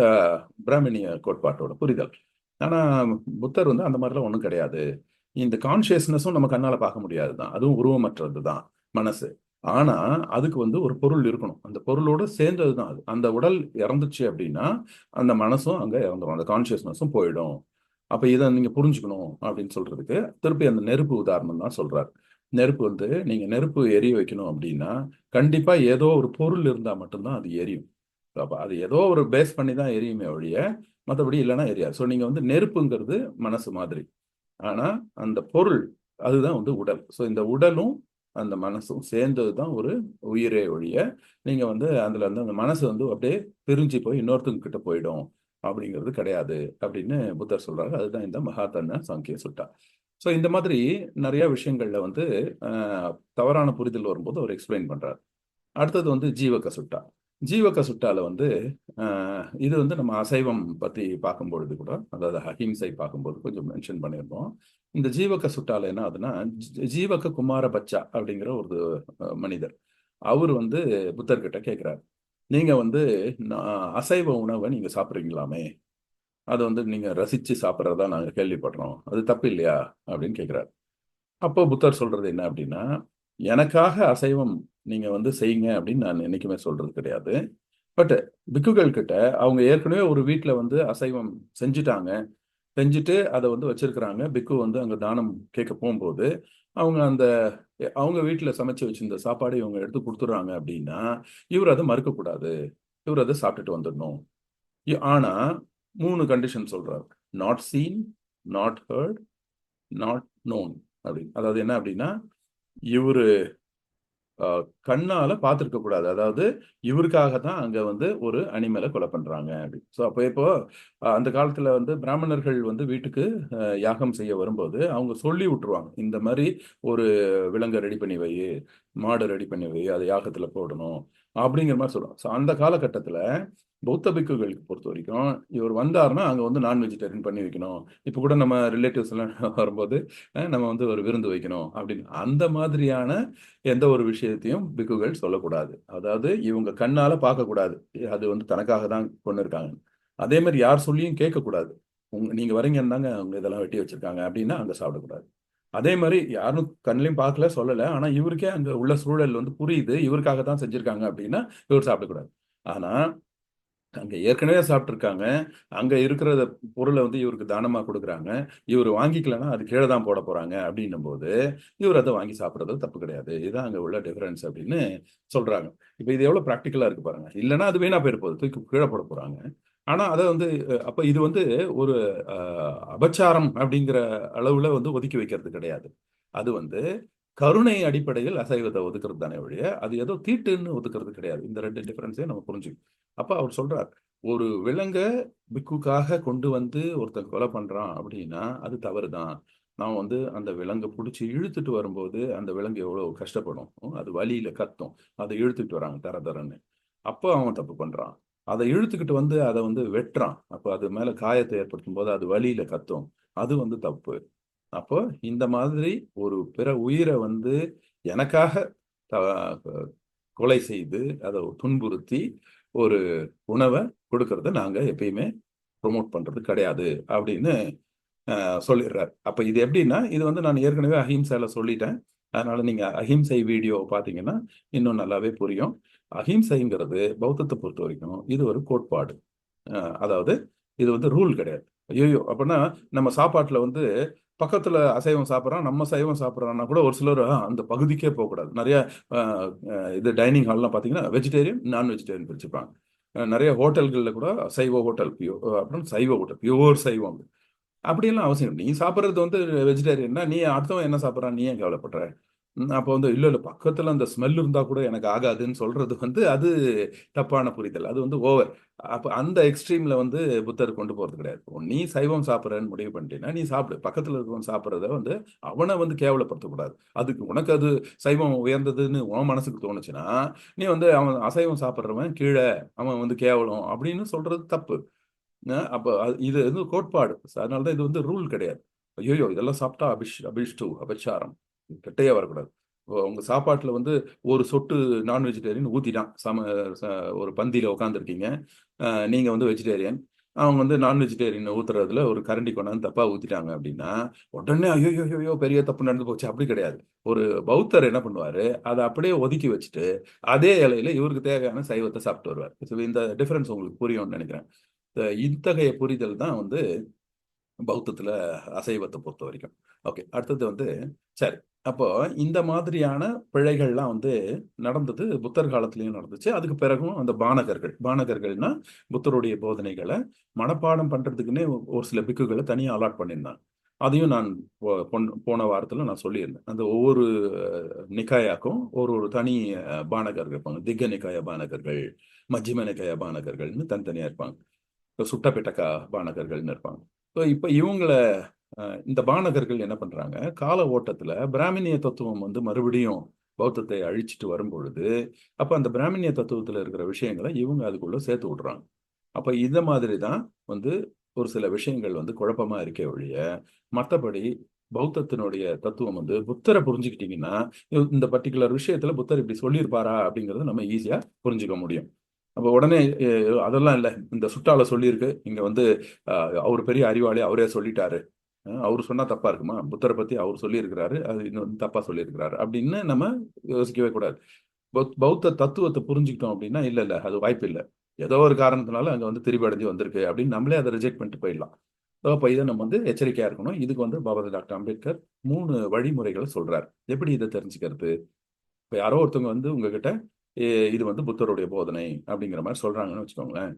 பிராமணிய கோட்பாட்டோட புரிதல். ஆனா புத்தர் வந்து அந்த மாதிரிலாம் ஒன்றும் கிடையாது. இந்த கான்சியஸ்னஸும் நம்ம கண்ணால பார்க்க முடியாது தான், அதுவும் உருவமற்றது தான் மனசு. ஆனா அதுக்கு வந்து ஒரு பொருள் இருக்கணும், அந்த பொருளோட சேர்ந்தது தான் அது. அந்த உடல் இறந்துச்சு அப்படின்னா அந்த மனசும் அங்க இறந்துடும், அந்த கான்சியஸ்னஸும் போயிடும். அப்ப இதை நீங்க புரிஞ்சுக்கணும் அப்படின்னு சொல்றதுக்கு திருப்பி அந்த நெருப்பு உதாரணம் தான் சொல்றாரு. நெருப்பு வந்து நீங்க நெருப்பு எரிய வைக்கணும் அப்படின்னா கண்டிப்பா ஏதோ ஒரு பொருள் இருந்தா மட்டும்தான் அது எரியும். அப்ப அது ஏதோ ஒரு பேஸ் பண்ணி தான் எரியுமே ஒழிய மற்றபடி இல்லைன்னா எரியாது. ஸோ நீங்க வந்து நெருப்புங்கிறது மனசு மாதிரி. ஆனா அந்த பொருள் அதுதான் வந்து உடல். ஸோ இந்த உடலும் அந்த மனசும் சேர்ந்தது தான் ஒரு உயிரே ஒழிய நீங்க வந்து அதுல இருந்து அந்த மனசு வந்து அப்படியே பிரிஞ்சு போய் இன்னொருத்தங்க கிட்ட போயிடும் அப்படிங்கிறது கிடையாது அப்படின்னு புத்தர் சொல்றாரு. அதுதான் இந்த மகாதன்ன சாங்கிய சுட்டா. ஸோ இந்த மாதிரி நிறைய விஷயங்கள்ல வந்து தவறான புரிதல் வரும்போது அவர் எக்ஸ்பிளைன் பண்றாரு. அடுத்தது வந்து ஜீவக சுட்டா. ஜீவக சுட்டால வந்து இது வந்து நம்ம அசைவம் பத்தி பார்க்கும்பொழுது கூட, அதாவது அஹிம்சை பார்க்கும்போது கொஞ்சம் மென்ஷன் பண்ணியிருந்தோம். இந்த ஜீவக சுட்டால என்ன ஆகுதுன்னா ஜீவக குமார பச்சா அப்படிங்கிற ஒரு மனிதர் அவர் வந்து புத்தர்கிட்ட கேட்கிறார். நீங்க வந்து அசைவ உணவை நீங்க சாப்பிட்றீங்களாமே, அதை வந்து நீங்க ரசிச்சு சாப்பிட்றதா நாங்க கேள்விப்படுறோம், அது தப்பு இல்லையா அப்படின்னு கேட்கிறார். அப்போ புத்தர் சொல்றது என்ன அப்படின்னா, எனக்காக அசைவம் நீங்க வந்து செய்யுங்க அப்படின்னு நான் என்னைக்குமே சொல்றது கிடையாது. பட் பிக்குகள் கிட்ட அவங்க ஏற்கனவே ஒரு வீட்ல வந்து அசைவம் செஞ்சுட்டாங்க. செஞ்சுட்டு அத வந்து வச்சிருக்கிறாங்க. பிக்கு வந்து அங்க தானம் கேட்க போம்போது, அவங்க அந்த அவங்க வீட்ல சமைச்சு வச்சிருந்த சாப்பாட இவங்க எடுத்து குடுத்துடுறாங்க அப்படின்னா, இவர் அத மறுக்கக்கூடாது. இவர் அத சாப்பிட்டுட்டு வந்துடணும். ஆனா 3 கண்டிஷன் சொல்றாரு. Not seen, not heard, not known அப்படின்னு. அதாவது என்ன அப்படின்னா, இவரு கண்ணால பார்த்திருக்க கூடாது. அதாவது இவருக்காக தான் அங்க வந்து ஒரு அனிமல கொலை பண்றாங்க அப்படின்னு. ஸோ அப்போ இப்போ அந்த காலத்துல வந்து பிராமணர்கள் வந்து வீட்டுக்கு யாகம் செய்ய வரும்போது அவங்க சொல்லி விட்டுருவாங்க. இந்த மாதிரி ஒரு விலங்கை ரெடி பண்ணி வை, மாடு ரெடி பண்ணி வை, அதை யாகத்துல போடணும் அப்படிங்கிற மாதிரி சொல்லுவாங்க. ஸோ அந்த காலகட்டத்துல பௌத்த பிக்குகளுக்கு பொறுத்த வரைக்கும் இவர் வந்தாருன்னா அங்க வந்து நான் வெஜிடேரியன் பண்ணி வைக்கணும். இப்போ கூட நம்ம ரிலேட்டிவ்ஸ் எல்லாம் வரும்போது நம்ம வந்து ஒரு விருந்து வைக்கணும் அப்படின்னு அந்த மாதிரியான எந்த ஒரு விஷயத்தையும் பிக்குகள் சொல்லக்கூடாது. அதாவது இவங்க கண்ணால பார்க்கக்கூடாது, அது வந்து தனக்காக தான் கொண்டு இருக்காங்க. அதே மாதிரி யார் சொல்லியும் கேட்கக்கூடாது. நீங்க வரீங்கன்னு தாங்க அவங்க இதெல்லாம் வெட்டி வச்சிருக்காங்க அப்படின்னா அங்க சாப்பிடக்கூடாது. அதே மாதிரி யாரும் கண்ணிலையும் பார்க்கல சொல்லல, ஆனா இவருக்கே அங்க உள்ள சூழல் வந்து புரியுது, இவருக்காக தான் செஞ்சிருக்காங்க அப்படின்னா இவர் சாப்பிடக்கூடாது. ஆனா அங்க ஏற்கனவே சாப்பிட்டுருக்காங்க. அங்க இருக்கிற பொருள வந்து இவருக்கு தானமா குடுக்குறாங்க. இவரு வாங்கிக்கலன்னா, அது கீழ தான் போடப் போறாங்க அப்படின்னும்போது, இவரு அத வாங்கி சாப்பிடுறது தப்பு கிடையாது. இதுதான் அங்க உள்ள டிஃபரன்ஸ் அப்படின்னு சொல்றாங்க. இப்ப இது எவ்வளவு பிராக்டிகலா இருக்கு பாருங்க. இல்லன்னா அது வீணா போயிற போகுது. தூக்கி கீழ போடப் போறாங்க. ஆனா அத வந்து அப்ப இது வந்து ஒரு அ அபச்சாரம் அப்படிங்கிற அளவுல வந்து ஒதுக்கி வைக்கிறது கிடையாது. அது வந்து கருணை அடிப்படையில் அசைவத்த ஒதுக்குறது தானே ஒழிய, அது ஏதோ தீட்டுன்னு ஒதுக்குறது கிடையாது. இந்த 2 டிஃபரன்ஸையும் நம்ம புரிஞ்சுக்கணும். அப்ப அவர் சொல்றார், ஒரு விலங்க பிக்குக்காக கொண்டு வந்து ஒருத்தன் கொலை பண்றான் அப்படின்னா, அது தவறுதான். நான் வந்து அந்த விலங்க புடிச்சு இழுத்துட்டு வரும்போது, அந்த விலங்கு எவ்வளவு கஷ்டப்படும். அது வலியில கத்தும். அத இழுத்துட்டு வராங்க தர தரன்னு. அப்ப அவன் தப்பு பண்றான். அத இழுத்துக்கிட்டு வந்து அத வந்து வெட்டுறான். அப்ப அது மேல காயத்த ஏற்படுத்தும்போது அது வலியில கத்தும். அது வந்து தப்பு. அப்போ இந்த மாதிரி ஒரு பிற உயிரை வந்து எனக்காக த கொலை செய்து, அத துன்புறுத்தி ஒரு உணவ குடுக்கறத நாங்க எப்பயுமே ப்ரொமோட் பண்றது கிடையாது அப்படின்னு சொல்லிடுறாரு. அப்ப இது எப்படின்னா, இது வந்து நான் ஏற்கனவே அஹிம்சால சொல்லிட்டேன். அதனால நீங்க அஹிம்சை வீடியோ பார்த்தீங்கன்னா இன்னும் நல்லாவே புரியும். அஹிம்சைங்கிறது பௌத்தத்தை பொறுத்த வரைக்கும் இது ஒரு கோட்பாடு. அதாவது இது வந்து ரூல் கிடையாது. ஐயோ, அப்படின்னா நம்ம சாப்பாட்டுல வந்து பக்கத்துல அசைவம் சாப்பிட்றான், நம்ம சைவம் சாப்பிட்றான்னா கூட ஒரு சிலர் அந்த பகுதிக்கே போகக்கூடாது. நிறைய அஹ், இது டைனிங் ஹால்லாம் பார்த்தீங்கன்னா வெஜிடேரியன் நான் வெஜிடேரியன் பிரிச்சுப்பாங்க. நிறைய ஹோட்டல்களில் கூட சைவ ஹோட்டல் பியூ அப்புறம் சைவ ஹோட்டல் பியூர் சைவம். அப்படியெல்லாம் அவசியம் இல்லை. நீ சாப்பிட்றது வந்து வெஜிடேரியன்னா நீ அடுத்தவன் என்ன சாப்பிட்றான் நீ ஏன் கவலைப்படுற? அப்போ வந்து இல்லை இல்லை பக்கத்தில் அந்த ஸ்மெல் இருந்தால் கூட எனக்கு ஆகாதுன்னு சொல்றது வந்து அது தப்பான புரிதல். அது வந்து ஓவர். அப்போ அந்த எக்ஸ்ட்ரீமில் வந்து புத்தர் கொண்டு போகிறது கிடையாது. நீ சைவம் சாப்பிட்றன்னு முடிவு பண்ணிட்டீங்கன்னா நீ சாப்பிடு. பக்கத்தில் இருக்கவன் சாப்பிட்றத வந்து அவனை வந்து கேவலப்படுத்தக்கூடாது. அதுக்கு உனக்கு அது சைவம் உயர்ந்ததுன்னு உன் மனசுக்கு தோணுச்சுன்னா நீ வந்து அவன் அசைவம் சாப்பிட்றவன் கீழே, அவன் வந்து கேவலம் அப்படின்னு சொல்றது தப்பு. அப்போ இது வந்து கோட்பாடு. அதனால தான் இது வந்து ரூல் கிடையாது. ஐயோ இதெல்லாம் சாப்பிட்டா அபிஷ்டு அபச்சாரம், கிட்டையே வரக்கூடாது. உங்க சாப்பாட்டுல வந்து ஒரு சொட்டு நான் வெஜிடேரியன் ஊத்திட்டான் ஒரு பந்தியில உட்காந்துருக்கீங்க, நீங்க வந்து வெஜிடேரியன், அவங்க வந்து நான் வெஜிடேரியன் ஊத்துறதுல ஒரு கரண்டி கொண்டாந்து தப்பா ஊத்திட்டாங்க அப்படின்னா உடனே ஐயோ ஐயோ பெரிய தப்பு நடந்து போச்சு. அப்படி கிடையாது. ஒரு பௌத்தர் என்ன பண்ணுவாரு, அதை அப்படியே ஒதுக்கி வச்சுட்டு அதே இலையில இவருக்கு தேவையான சைவத்தை சாப்பிட்டு வருவார். இந்த டிஃபரன்ஸ் உங்களுக்கு புரியும்னு நினைக்கிறேன். இத்தகைய புரிதல் தான் வந்து பௌத்தத்துல அசைவத்தை பொறுத்த வரைக்கும். ஓகே, அடுத்தது வந்து சரி. அப்போ இந்த மாதிரியான பிழைகள்லாம் வந்து நடந்தது புத்தர் காலத்திலயும் நடந்துச்சு. அதுக்கு பிறகும் அந்த பானகர்கள்னா புத்தருடைய போதனைகளை மனப்பாடம் பண்றதுக்குன்னே ஒரு சில பிக்குகளை தனியாக அலாட் பண்ணியிருந்தாங்க. அதையும் நான் போன வாரத்துல நான் சொல்லியிருந்தேன். அந்த ஒவ்வொரு நிக்காயாக்கும் ஒரு ஒரு தனி பானகர்கள் இருப்பாங்க. திக்க நிக்காய பானகர்கள், மஜ்ஜிம நிக்காய பானகர்கள்னு தனித்தனியா இருப்பாங்க. சுட்டபிட்டக்கா பானகர்கள்னு இருப்பாங்க. ஸோ இப்போ இவங்கள இந்த பானகர்கள் என்ன பண்றாங்க, கால ஓட்டத்துல பிராமணிய தத்துவம் வந்து மறுபடியும் பௌத்தத்தை அழிச்சிட்டு வரும்பொழுது அப்ப அந்த பிராமணிய தத்துவத்துல இருக்கிற விஷயங்களை இவங்க அதுக்குள்ள சேர்த்து விடுறாங்க. அப்ப இந்த மாதிரி தான் வந்து ஒரு சில விஷயங்கள் வந்து குழப்பமா இருக்கே ஒழிய மற்றபடி பௌத்தத்தினுடைய தத்துவம் வந்து புத்தரை புரிஞ்சுக்கிட்டீங்கன்னா இந்த பர்டிகுலர் விஷயத்துல புத்தர் இப்படி சொல்லியிருப்பாரா அப்படிங்கறத நம்ம ஈஸியா புரிஞ்சுக்க முடியும். அப்ப உடனே அதெல்லாம் இல்லை, இந்த சுட்டால சொல்லியிருக்கு, இங்க வந்து அவர் பெரிய அறிவாளி அவரே சொல்லிட்டாரு, அவர் சொன்னா தப்பா இருக்குமா, புத்தரை பத்தி அவர் சொல்லியிருக்கிறாரு அது இன்னும் தப்பா சொல்லியிருக்கிறாரு அப்படின்னு நம்ம யோசிக்கவே கூடாது. பௌத்த தத்துவத்தை புரிஞ்சுக்கிட்டோம் அப்படின்னா இல்ல இல்ல அது வாய்ப்பு இல்லை, ஏதோ ஒரு காரணத்தினால அங்க வந்து திரிபு அடைஞ்சு வந்திருக்கு அப்படின்னு நம்மளே அதை ரிஜெக்ட் பண்ணிட்டு போயிடலாம். அப்ப இதை நம்ம வந்து எச்சரிக்கையா இருக்கணும். இதுக்கு வந்து பாபா டாக்டர் அம்பேத்கர் 3 வழிமுறைகளை சொல்றாரு. எப்படி இதை தெரிஞ்சுக்கிறது? இப்ப யாரோ ஒருத்தவங்க வந்து உங்ககிட்ட இது வந்து புத்தருடைய போதனை அப்படிங்கிற மாதிரி சொல்றாங்கன்னு வச்சுக்கோங்களேன்.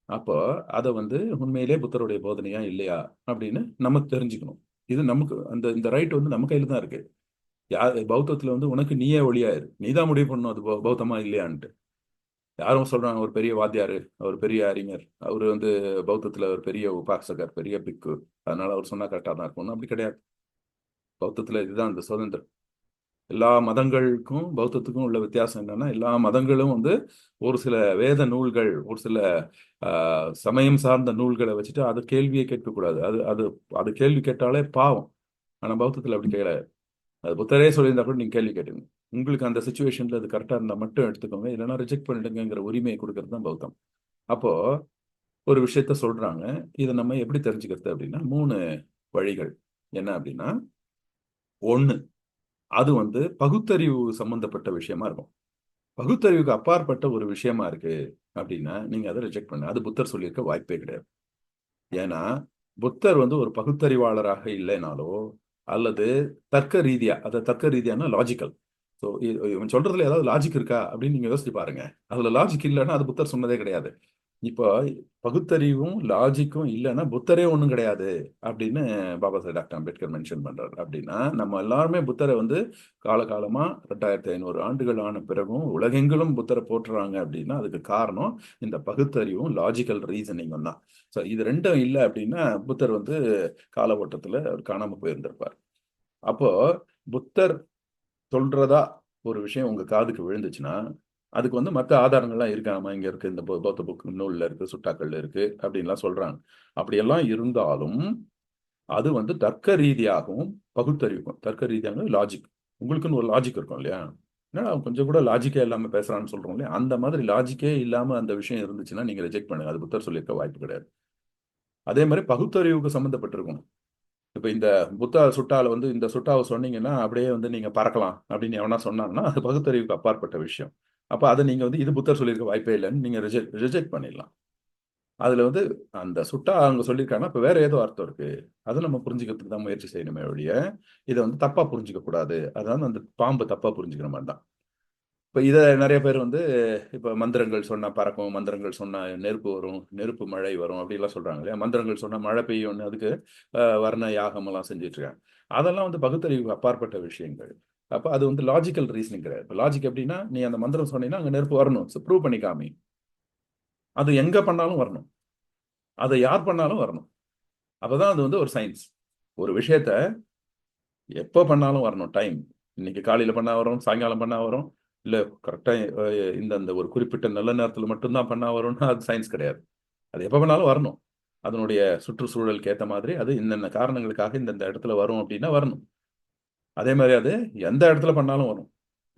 அப்போ அதை வந்து உண்மையிலே புத்தருடைய போதனையா இல்லையா அப்படின்னு நம்ம தெரிஞ்சுக்கணும். இது நமக்கு அந்த இந்த ரைட் வந்து நம்ம கையில தான் இருக்கு. பௌத்தத்துல வந்து உனக்கு நீயே ஒளியாயிரு, நீ தான் முடிவு பண்ணணும் அது பௌத்தமா இல்லையான்ட்டு. யாரும் சொல்றாங்க ஒரு பெரிய வாத்தியாரு, ஒரு பெரிய அறிஞர், அவர் வந்து பௌத்தத்துல ஒரு பெரிய உபாசகர், பெரிய பிக்கு, அதனால அவர் சொன்னா கரெக்டா தான் இருக்கும். அப்படி கிடையாது. பௌத்தத்துல இதுதான் இந்த சுதந்திரம். எல்லா மதங்களுக்கும் பௌத்தத்துக்கும் உள்ள வித்தியாசம் என்னன்னா எல்லா மதங்களும் வந்து ஒரு சில வேத நூல்கள், ஒரு சில சமயம் சார்ந்த நூல்களை வச்சுட்டு அது கேள்வியை கேட்கக்கூடாது. அது அது அது கேள்வி கேட்டாலே பாவம். ஆனா பௌத்தத்தில் அப்படி கிடையாது. அது புத்தரே சொல்லியிருந்தா கூட நீங்க கேள்வி கேட்டுங்க. உங்களுக்கு அந்த சுச்சுவேஷன்ல அது கரெக்டா இருந்தா மட்டும் எடுத்துக்கோங்க, இல்லைன்னா ரிஜெக்ட் பண்ணிடுங்கிற உரிமையை கொடுக்கறது தான் பௌத்தம். அப்போ ஒரு விஷயத்த சொல்றாங்க, இதை நம்ம எப்படி தெரிஞ்சுக்கிறது அப்படின்னா 3 வழிகள். என்ன அப்படின்னா, ஒண்ணு, அது வந்து பகுத்தறிவு சம்பந்தப்பட்ட விஷயமா இருக்கும். பகுத்தறிவுக்கு அப்பாற்பட்ட ஒரு விஷயமா இருக்கு அப்படின்னா நீங்க அதை ரிஜெக்ட் பண்ண, அது புத்தர் சொல்லியிருக்க வாய்ப்பே கிடையாது. ஏன்னா புத்தர் வந்து ஒரு பகுத்தறிவாளராக இல்லைனாலோ அல்லது தர்க்க ரீதியா, அதை தர்க்க ரீதியான லாஜிக்கல், ஸோ இவன் சொல்றதுல ஏதாவது லாஜிக் இருக்கா அப்படின்னு நீங்க யோசிச்சு பாருங்க. அதுல லாஜிக் இல்லைன்னா அது புத்தர் சொன்னதே கிடையாது. இப்போ பகுத்தறிவும் லாஜிக்கும் இல்லைன்னா புத்தரே ஒன்றும் கிடையாது அப்படின்னு பாபா சாஹேப் டாக்டர் அம்பேத்கர் மென்ஷன் பண்றாரு. அப்படின்னா நம்ம எல்லாருமே புத்தரை வந்து காலகாலமா 2500 ஆண்டுகள் ஆன பிறகும் உலகெங்கிலும் புத்தரை போற்றுறாங்க அப்படின்னா அதுக்கு காரணம் இந்த பகுத்தறிவும் லாஜிக்கல் ரீசனிங்கும் தான். ஸோ இது ரெண்டும் இல்லை அப்படின்னா புத்தர் வந்து கால ஓட்டத்துல அவர் காணாம போயிருந்திருப்பார். அப்போ புத்தர் சொல்றதா ஒரு விஷயம் உங்க காதுக்கு விழுந்துச்சுன்னா அதுக்கு வந்து மற்ற ஆதாரங்கள்லாம் இருக்காமா, இங்க இருக்கு, இந்த பௌத்த புக் நூல்ல இருக்கு, சுட்டாக்கள்ல இருக்கு அப்படின்லாம் சொல்றாங்க. அப்படியெல்லாம் இருந்தாலும் அது வந்து தர்க்க ரீதியாகவும் பகுத்தறிவுக்கும், தர்க்க ரீதியாக லாஜிக், உங்களுக்குன்னு ஒரு லாஜிக் இருக்கும் இல்லையா, ஏன்னா கொஞ்சம் கூட லாஜிக்கே இல்லாம பேசுறான்னு சொல்றோம் இல்லையா, அந்த மாதிரி லாஜிக்கே இல்லாம அந்த விஷயம் இருந்துச்சுன்னா நீங்க ரிஜெக்ட் பண்ணுங்க, அது புத்தர் சொல்லியிருக்க வாய்ப்பு கிடையாது. அதே மாதிரி பகுத்தறிவுக்கு சம்மந்தப்பட்டிருக்கும். இப்போ இந்த புத்தா சுட்டால வந்து இந்த சுட்டாவை சொன்னீங்கன்னா அப்படியே வந்து நீங்க பறக்கலாம் அப்படின்னு எவனா சொன்னாங்கன்னா அது பகுத்தறிவுக்கு அப்பாற்பட்ட விஷயம். அப்ப அதை நீங்க வந்து இது புத்தர் சொல்லியிருக்க வாய்ப்பே இல்லைன்னு நீங்க ரிஜெக்ட் பண்ணிடலாம். அதுல வந்து அந்த சுட்டா அவங்க சொல்லியிருக்காங்கன்னா இப்ப வேற ஏதோ அர்த்தம் இருக்கு. அதை நம்ம புரிஞ்சுக்கிறதுக்கு தான் முயற்சி செய்யணுமே ஒழிய இதை வந்து தப்பா புரிஞ்சுக்க கூடாது. அதாவது அந்த பாம்பு தப்பா புரிஞ்சுக்கிற மாதிரி தான். இப்ப இத நிறைய பேர் வந்து இப்ப மந்திரங்கள் சொன்னா பறக்கும், மந்திரங்கள் சொன்னா நெருப்பு வரும், நெருப்பு மழை வரும் அப்படிலாம் சொல்றாங்க இல்லையா? மந்திரங்கள் சொன்னா மழை பெய்யும்னு அதுக்கு வர்ண யாகம் எல்லாம் செஞ்சுட்டு இருக்காங்க. அதெல்லாம் வந்து பகுத்தறிவுக்கு அப்பாற்பட்ட விஷயங்கள். அப்ப அது வந்து லாஜிக்கல் ரீசனிங் கிடையாது. இப்ப லாஜிக் எப்படின்னா நீ அந்த மந்திரம் சொன்னீங்கன்னா அங்க நெருப்பு வரணும். ப்ரூவ் பண்ணி காமி. அது எங்க பண்ணாலும் வரணும். அதை யார் பண்ணாலும் வரணும். அப்பதான் அது வந்து ஒரு சயின்ஸ். ஒரு விஷயத்த எப்போ பண்ணாலும் வரணும் டைம். இன்னைக்கு காலையில பண்ணா வரும், சாயங்காலம் பண்ணா வரும். இல்ல கரெக்டா இந்த இந்த ஒரு குறிப்பிட்ட நல்ல நேரத்துல மட்டும்தான் பண்ணா வரும்னா அது சயின்ஸ் கிடையாது. அது எப்ப பண்ணாலும் வரணும். அதனுடைய சுற்றுச்சூழலுக்கு ஏத்த மாதிரி அது இன்னென்ன காரணங்களுக்காக இந்த இடத்துல வரும் அப்படின்னா வரணும். அதே மாதிரி அது எந்த இடத்துல பண்ணாலும் வரும்.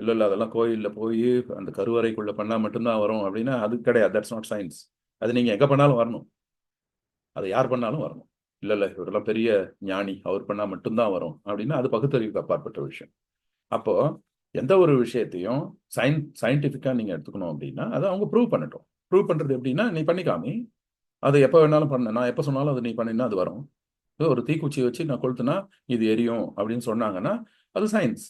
இல்ல அதெல்லாம் கோயில்ல போய் அந்த கருவறைக்குள்ள பண்ணா மட்டும்தான் வரும் அப்படின்னா அது கிடையாது. That's not science. அது நீங்க எங்க பண்ணாலும் வரணும். அதை யார் பண்ணாலும் வரணும். இல்ல இவரெல்லாம் பெரிய ஞானி அவர் பண்ணா மட்டும்தான் வரும் அப்படின்னா அது பகுத்தறிவுக்கு அப்பாற்பட்ட விஷயம். அப்போ எந்த ஒரு விஷயத்தையும் சயின்டிஃபிக்கா நீங்க எடுத்துக்கணும் அப்படின்னா அதை அவங்க ப்ரூவ் பண்ணட்டும். ப்ரூவ் பண்றது எப்படின்னா நீ பண்ணிக்காமி. அதை எப்ப வேணாலும் பண்ண நான் எப்ப சொன்னாலும் அதை நீ பண்ணினா அது வரும். ஒரு தீக்குச்சியை வச்சு நான் கொளுத்துனா இது எரியும் அப்படின்னு சொன்னாங்கன்னா அது சயின்ஸ்.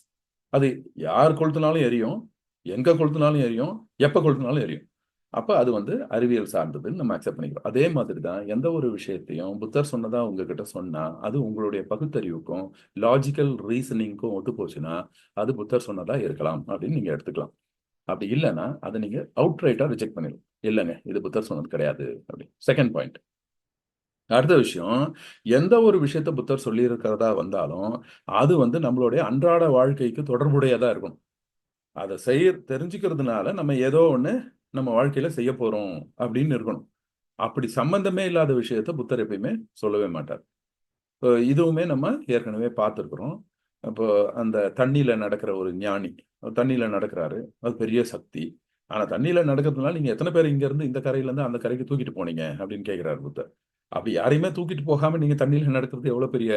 அது யார் கொளுத்துனாலும் எரியும், எங்க கொளுத்துனாலும் எரியும், எப்ப கொளுத்துனாலும் எரியும். அப்ப அது வந்து அறிவியல் சார்ந்ததுன்னு நம்ம அக்செப்ட் பண்ணிக்கிறோம். அதே மாதிரி தான் எந்த ஒரு விஷயத்தையும் புத்தர் சொன்னதா உங்ககிட்ட சொன்னா அது உங்களுடைய பகுத்தறிவுக்கும் லாஜிக்கல் ரீசனிங்க்கும் ஒத்து போச்சுன்னா அது புத்தர் சொன்னதா இருக்கலாம் அப்படின்னு நீங்க எடுத்துக்கலாம். அப்படி இல்லைன்னா அதை நீங்க அவுட் ரைட்டா ரிஜெக்ட் பண்ணிடலாம். இல்லைங்க இது புத்தர் சொன்னது கிடையாது அப்படி. Second point. அடுத்த விஷயம், எந்த ஒரு விஷயத்த புத்தர் சொல்லியிருக்கிறதா வந்தாலும் அது வந்து நம்மளுடைய அன்றாட வாழ்க்கைக்கு தொடர்புடையதா இருக்கணும். அதை தெரிஞ்சுக்கிறதுனால நம்ம ஏதோ ஒண்ணு நம்ம வாழ்க்கையில செய்ய போறோம் அப்படின்னு இருக்கணும். அப்படி சம்பந்தமே இல்லாத விஷயத்த புத்தர் எப்பயுமே சொல்லவே மாட்டார். இதுவுமே நம்ம ஏற்கனவே பார்த்திருக்கிறோம். அப்போ அந்த தண்ணியில நடக்கிற ஒரு ஞானி, தண்ணியில நடக்கிறாரு. அது பெரிய சக்தி. ஆனா தண்ணியில நடக்கிறதுனால நீங்க எத்தனை பேர் இங்க இருந்து இந்த கரையில இருந்து அந்த கரைக்கு தூக்கிட்டு போனீங்க அப்படின்னு கேட்கிறாரு புத்தர். அப்படி யாரையுமே தூக்கிட்டு போகாம நீங்க தண்ணியில நடக்கிறது எவ்வளவு பெரிய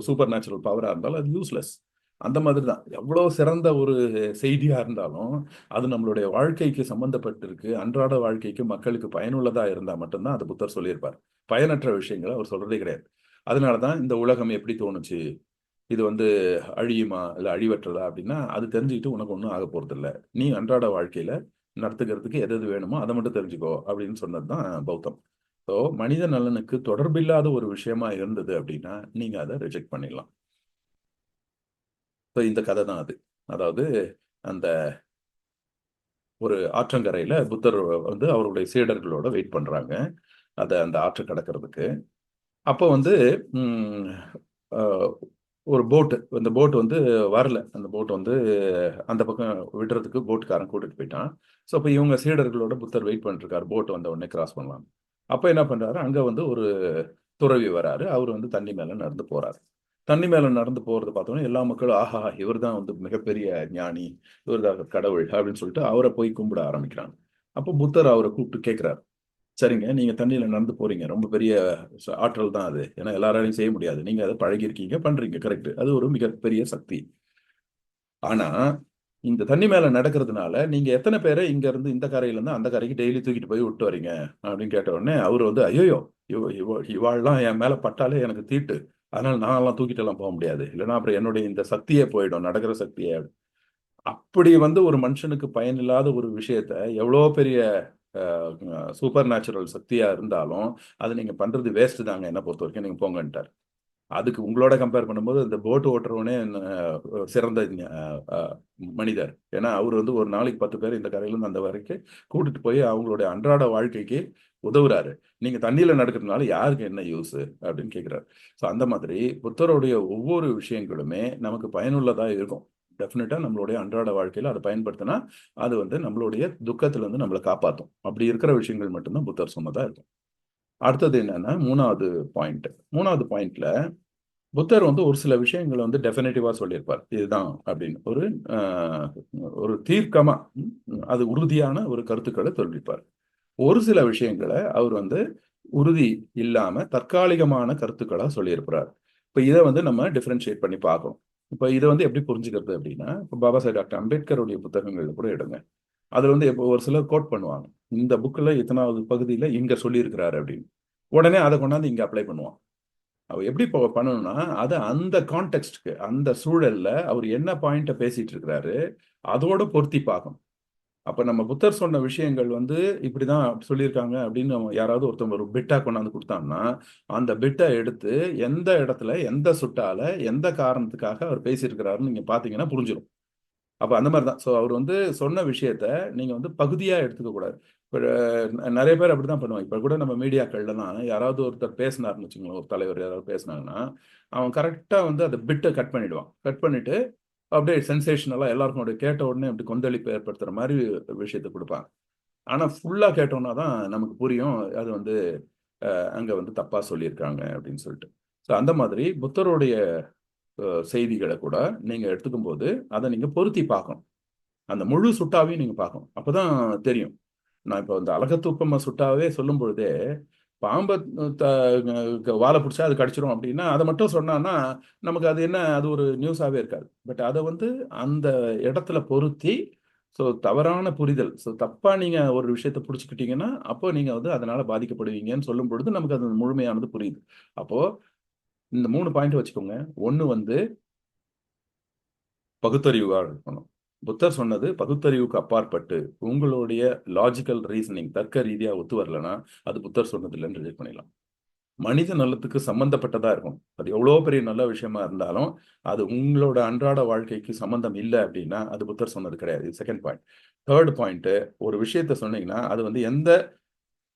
சூப்பர் நேச்சுரல் பவரா இருந்தாலும் அது யூஸ்லெஸ். அந்த மாதிரி தான் எவ்வளவு சிறந்த ஒரு செய்தியா இருந்தாலும் அது நம்மளுடைய வாழ்க்கைக்கு சம்பந்தப்பட்டிருக்கு, அன்றாட வாழ்க்கைக்கு மக்களுக்கு பயனுள்ளதா இருந்தா மட்டும்தான் அது புத்தர் சொல்லியிருப்பார். பயனற்ற விஷயங்களை அவர் சொல்றதே கிடையாது. அதனாலதான் இந்த உலகம் எப்படி தோணுச்சு, இது வந்து அழியுமா இல்ல அழிவற்றதா அப்படின்னா அது தெரிஞ்சுக்கிட்டு உனக்கு ஒன்றும் ஆக போறது இல்ல. நீ அன்றாட வாழ்க்கையில நடத்துக்கிறதுக்கு எது எது வேணுமோ அதை மட்டும் தெரிஞ்சுக்கோ அப்படின்னு சொன்னதுதான் பௌத்தம். ஸோ மனித நலனுக்கு தொடர்பில்லாத ஒரு விஷயமா இருந்தது அப்படின்னா நீங்க அதை ரிஜெக்ட் பண்ணிடலாம். ஸோ இந்த கதை தான் அது. அதாவது அந்த ஒரு ஆற்றங்கரையில புத்தர் வந்து அவருடைய சீடர்களோட வெயிட் பண்றாங்க. அந்த ஆற்றை கடக்கிறதுக்கு. அப்போ வந்து ம், அஹ், ஒரு போட்டு அந்த போட் வந்து வரல. அந்த போட் வந்து அந்த பக்கம் விடுறதுக்கு போட்டுக்காரன் கூட்டிட்டு போயிட்டான். ஸோ அப்போ இவங்க சீடர்களோட புத்தர் வெயிட் பண்ணிட்டு இருக்காரு போட் வந்த உடனே கிராஸ் பண்ணலாம். அப்போ என்ன பண்றாரு அங்க வந்து ஒரு துறவி வராரு. அவர் வந்து தண்ணி மேல நடந்து போறாரு. தண்ணி மேல நடந்து போறத பார்த்தோன்னே எல்லா மக்களும் ஆஹா இவர் தான் வந்து மிகப்பெரிய ஞானி, இவர் தான் கடவுள் அப்படின்னு சொல்லிட்டு அவரை போய் கும்பிட ஆரம்பிக்கிறாங்க. அப்போ புத்தர் அவரை கூப்பிட்டு கேட்கிறார். சரிங்க நீங்க தண்ணியில நடந்து போறீங்க, ரொம்ப பெரிய ஆற்றல் தான் அது. ஏன்னா எல்லாராலையும் செய்ய முடியாது. நீங்க அதை பழகியிருக்கீங்க, பண்றீங்க, கரெக்ட். அது ஒரு மிகப்பெரிய சக்தி. ஆனா இந்த தண்ணி மேல நடக்கிறதுனால நீங்க எத்தனை பேரை இங்க இருந்து இந்த கரையில இருந்து அந்த கரைக்கு டெய்லி தூக்கிட்டு போய் விட்டு வரீங்க அப்படின்னு கேட்ட உடனே அவர் வந்து ஐயோ இவாள்லாம் என் மேல பட்டாலே எனக்கு தீட்டு. அதனால நான்லாம் தூக்கிட்டு எல்லாம் போக முடியாது. இல்லைன்னா அப்புறம் என்னுடைய இந்த சக்தியே போயிடும், நடக்கிற சக்தியே. அப்படி வந்து ஒரு மனுஷனுக்கு பயனில்லாத ஒரு விஷயத்த எவ்வளோ பெரிய சூப்பர் நேச்சுரல் சக்தியா இருந்தாலும் அது நீங்க பண்றது வேஸ்ட் தாங்க என்ன பொறுத்த வரைக்கும், நீங்க போங்கன்ட்டார். அதுக்கு உங்களோட கம்பேர் பண்ணும்போது இந்த போட் ஓட்டுறவனே சிறந்த மனிதர். ஏன்னா அவர் வந்து ஒரு நாளைக்கு 10 பேர் இந்த கரையில இருந்து அந்த வரைக்கும் கூட்டிட்டு போய் அவங்களுடைய அன்றாட வாழ்க்கைக்கு உதவுறாரு. நீங்க தண்ணியில நடக்கிறதுனால யாருக்கு என்ன யூஸ் அப்படின்னு கேட்கிறாரு. ஸோ அந்த மாதிரி புத்தருடைய ஒவ்வொரு விஷயங்களுமே நமக்கு பயனுள்ளதா இருக்கும். டெஃபினட்டா நம்மளுடைய அன்றாட வாழ்க்கையில அதை பயன்படுத்தினா அது வந்து நம்மளுடைய துக்கத்துல இருந்து நம்மளை காப்பாற்றும். அப்படி இருக்கிற விஷயங்கள் மட்டும்தான் புத்தர் சொன்னதா இருக்கும். அடுத்தது என்னன்னா மூணாவது பாயிண்ட்ல புத்தர் வந்து ஒரு சில விஷயங்களை வந்து டெஃபினட்டிவா சொல்லியிருப்பார். இதுதான் அப்படின்னு ஆஹ், ஒரு தீர்க்கமா அது உறுதியான ஒரு கருத்துக்களை சொல்லியிருப்பார். ஒரு சில விஷயங்களை அவர் வந்து உறுதி இல்லாம தற்காலிகமான கருத்துக்களா சொல்லியிருக்கிறார். இப்ப இதை வந்து நம்ம டிஃபரன்ஷியேட் பண்ணி பார்க்கணும். இப்ப இதை வந்து எப்படி புரிஞ்சுக்கிறது அப்படின்னா, இப்ப பாபா சாஹேப் டாக்டர் அம்பேத்கருடைய புத்தகங்கள்ல கூட எடுங்க. அதுல வந்து இப்போ ஒரு சிலர் கோட் பண்ணுவாங்க, இந்த புக்ல இத்தனாவது பகுதியில இங்க சொல்லியிருக்கிறாரு அப்படின்னு. உடனே அதை கொண்டாந்து இங்க அப்ளை பண்ணுவான். அவர் எப்படி பண்ணணும்னா, அதை அந்த கான்டெக்ட்க்கு, அந்த சூழல்ல அவர் என்ன பாயிண்ட பேசிட்டு இருக்கிறாரு அதோட பொருத்தி பார்க்கணும். அப்ப நம்ம புத்தர் சொன்ன விஷயங்கள் வந்து இப்படிதான் சொல்லியிருக்காங்க அப்படின்னு யாராவது ஒருத்தவங்க ஒரு பிட்டா கொண்டாந்து கொடுத்தாங்கன்னா, அந்த பிட்டை எடுத்து எந்த இடத்துல எந்த சுட்டால எந்த காரணத்துக்காக அவர் பேசியிருக்கிறாருன்னு நீங்க பாத்தீங்கன்னா புரிஞ்சிடும். அப்ப அந்த மாதிரி தான். ஸோ அவர் வந்து சொன்ன விஷயத்த நீங்க வந்து பகுதியா எடுத்துக்க கூடாது. இப்ப நிறைய பேர் அப்படிதான் பண்ணுவாங்க. இப்ப கூட நம்ம மீடியாக்கள்லாம் யாராவது ஒருத்தர் பேசினாருன்னு வச்சுக்கோங்களேன், ஒரு தலைவர் யாராவது பேசினாங்கன்னா, அவன் கரெக்டா வந்து அந்த பிட்டை கட் பண்ணிடுவான். கட் பண்ணிட்டு அப்படியே சென்சேஷனலா எல்லாருக்கும் அப்படியே கேட்ட உடனே அப்படி கொந்தளிப்பு ஏற்படுத்துற மாதிரி விஷயத்த கொடுப்பாங்க. ஆனா ஃபுல்லா கேட்டோம்னா தான் நமக்கு புரியும். அது வந்து அங்க வந்து தப்பா சொல்லியிருக்காங்க அப்படின்னு சொல்லிட்டு. ஸோ அந்த மாதிரி புத்தருடைய செய்திகளை கூட நீங்க எடுத்துக்கும்போது, அதை நீங்க பொருத்தி பார்க்கணும். அந்த முழு சுட்டாவையும் நீங்க பார்க்கணும். அப்பதான் தெரியும். நான் இப்போ இந்த அழகத்தூப்பம சுட்டாவே சொல்லும் பொழுதே, பாம்ப த வால புடிச்சா அது கடிச்சிரும் அப்படின்னா, அத மட்டும் சொன்னான்னா, நமக்கு அது என்ன அது ஒரு நியூஸாவே இருக்காது. பட் அத வந்து அந்த இடத்துல பொருத்தி, ஸோ தவறான புரிதல். ஸோ தப்பா நீங்க ஒரு விஷயத்த புடிச்சுக்கிட்டீங்கன்னா, அப்போ நீங்க வந்து அதனால பாதிக்கப்படுவீங்கன்னு சொல்லும் பொழுது, நமக்கு அது முழுமையானது புரியுது. அப்போ இந்த 3 பாயிண்ட் வச்சுக்கோங்க. 1 வந்து பகுத்தறிவா இருக்கணும். புத்தர் சொன்னது பகுத்தறிவுக்கு அப்பாற்பட்டு, உங்களுடைய லாஜிக்கல் ரீசனிங் தர்க்க ரீதியா ஒத்து வரலன்னா, அது புத்தர் சொன்னது இல்லன்னு ரிஜெக்ட் பண்ணிடலாம். மனித நலத்துக்கு சம்பந்தப்பட்டதா இருக்கும். அது எவ்வளோ பெரிய நல்ல விஷயமா இருந்தாலும், அது உங்களோட அன்றாட வாழ்க்கைக்கு சம்மந்தம் இல்ல அப்படின்னா, அது புத்தர் சொன்னது கிடையாது. இது 2ண்ட் பாயிண்ட். 3ர்ட் பாயிண்ட், ஒரு விஷயத்த சொன்னீங்கன்னா, அது வந்து எந்த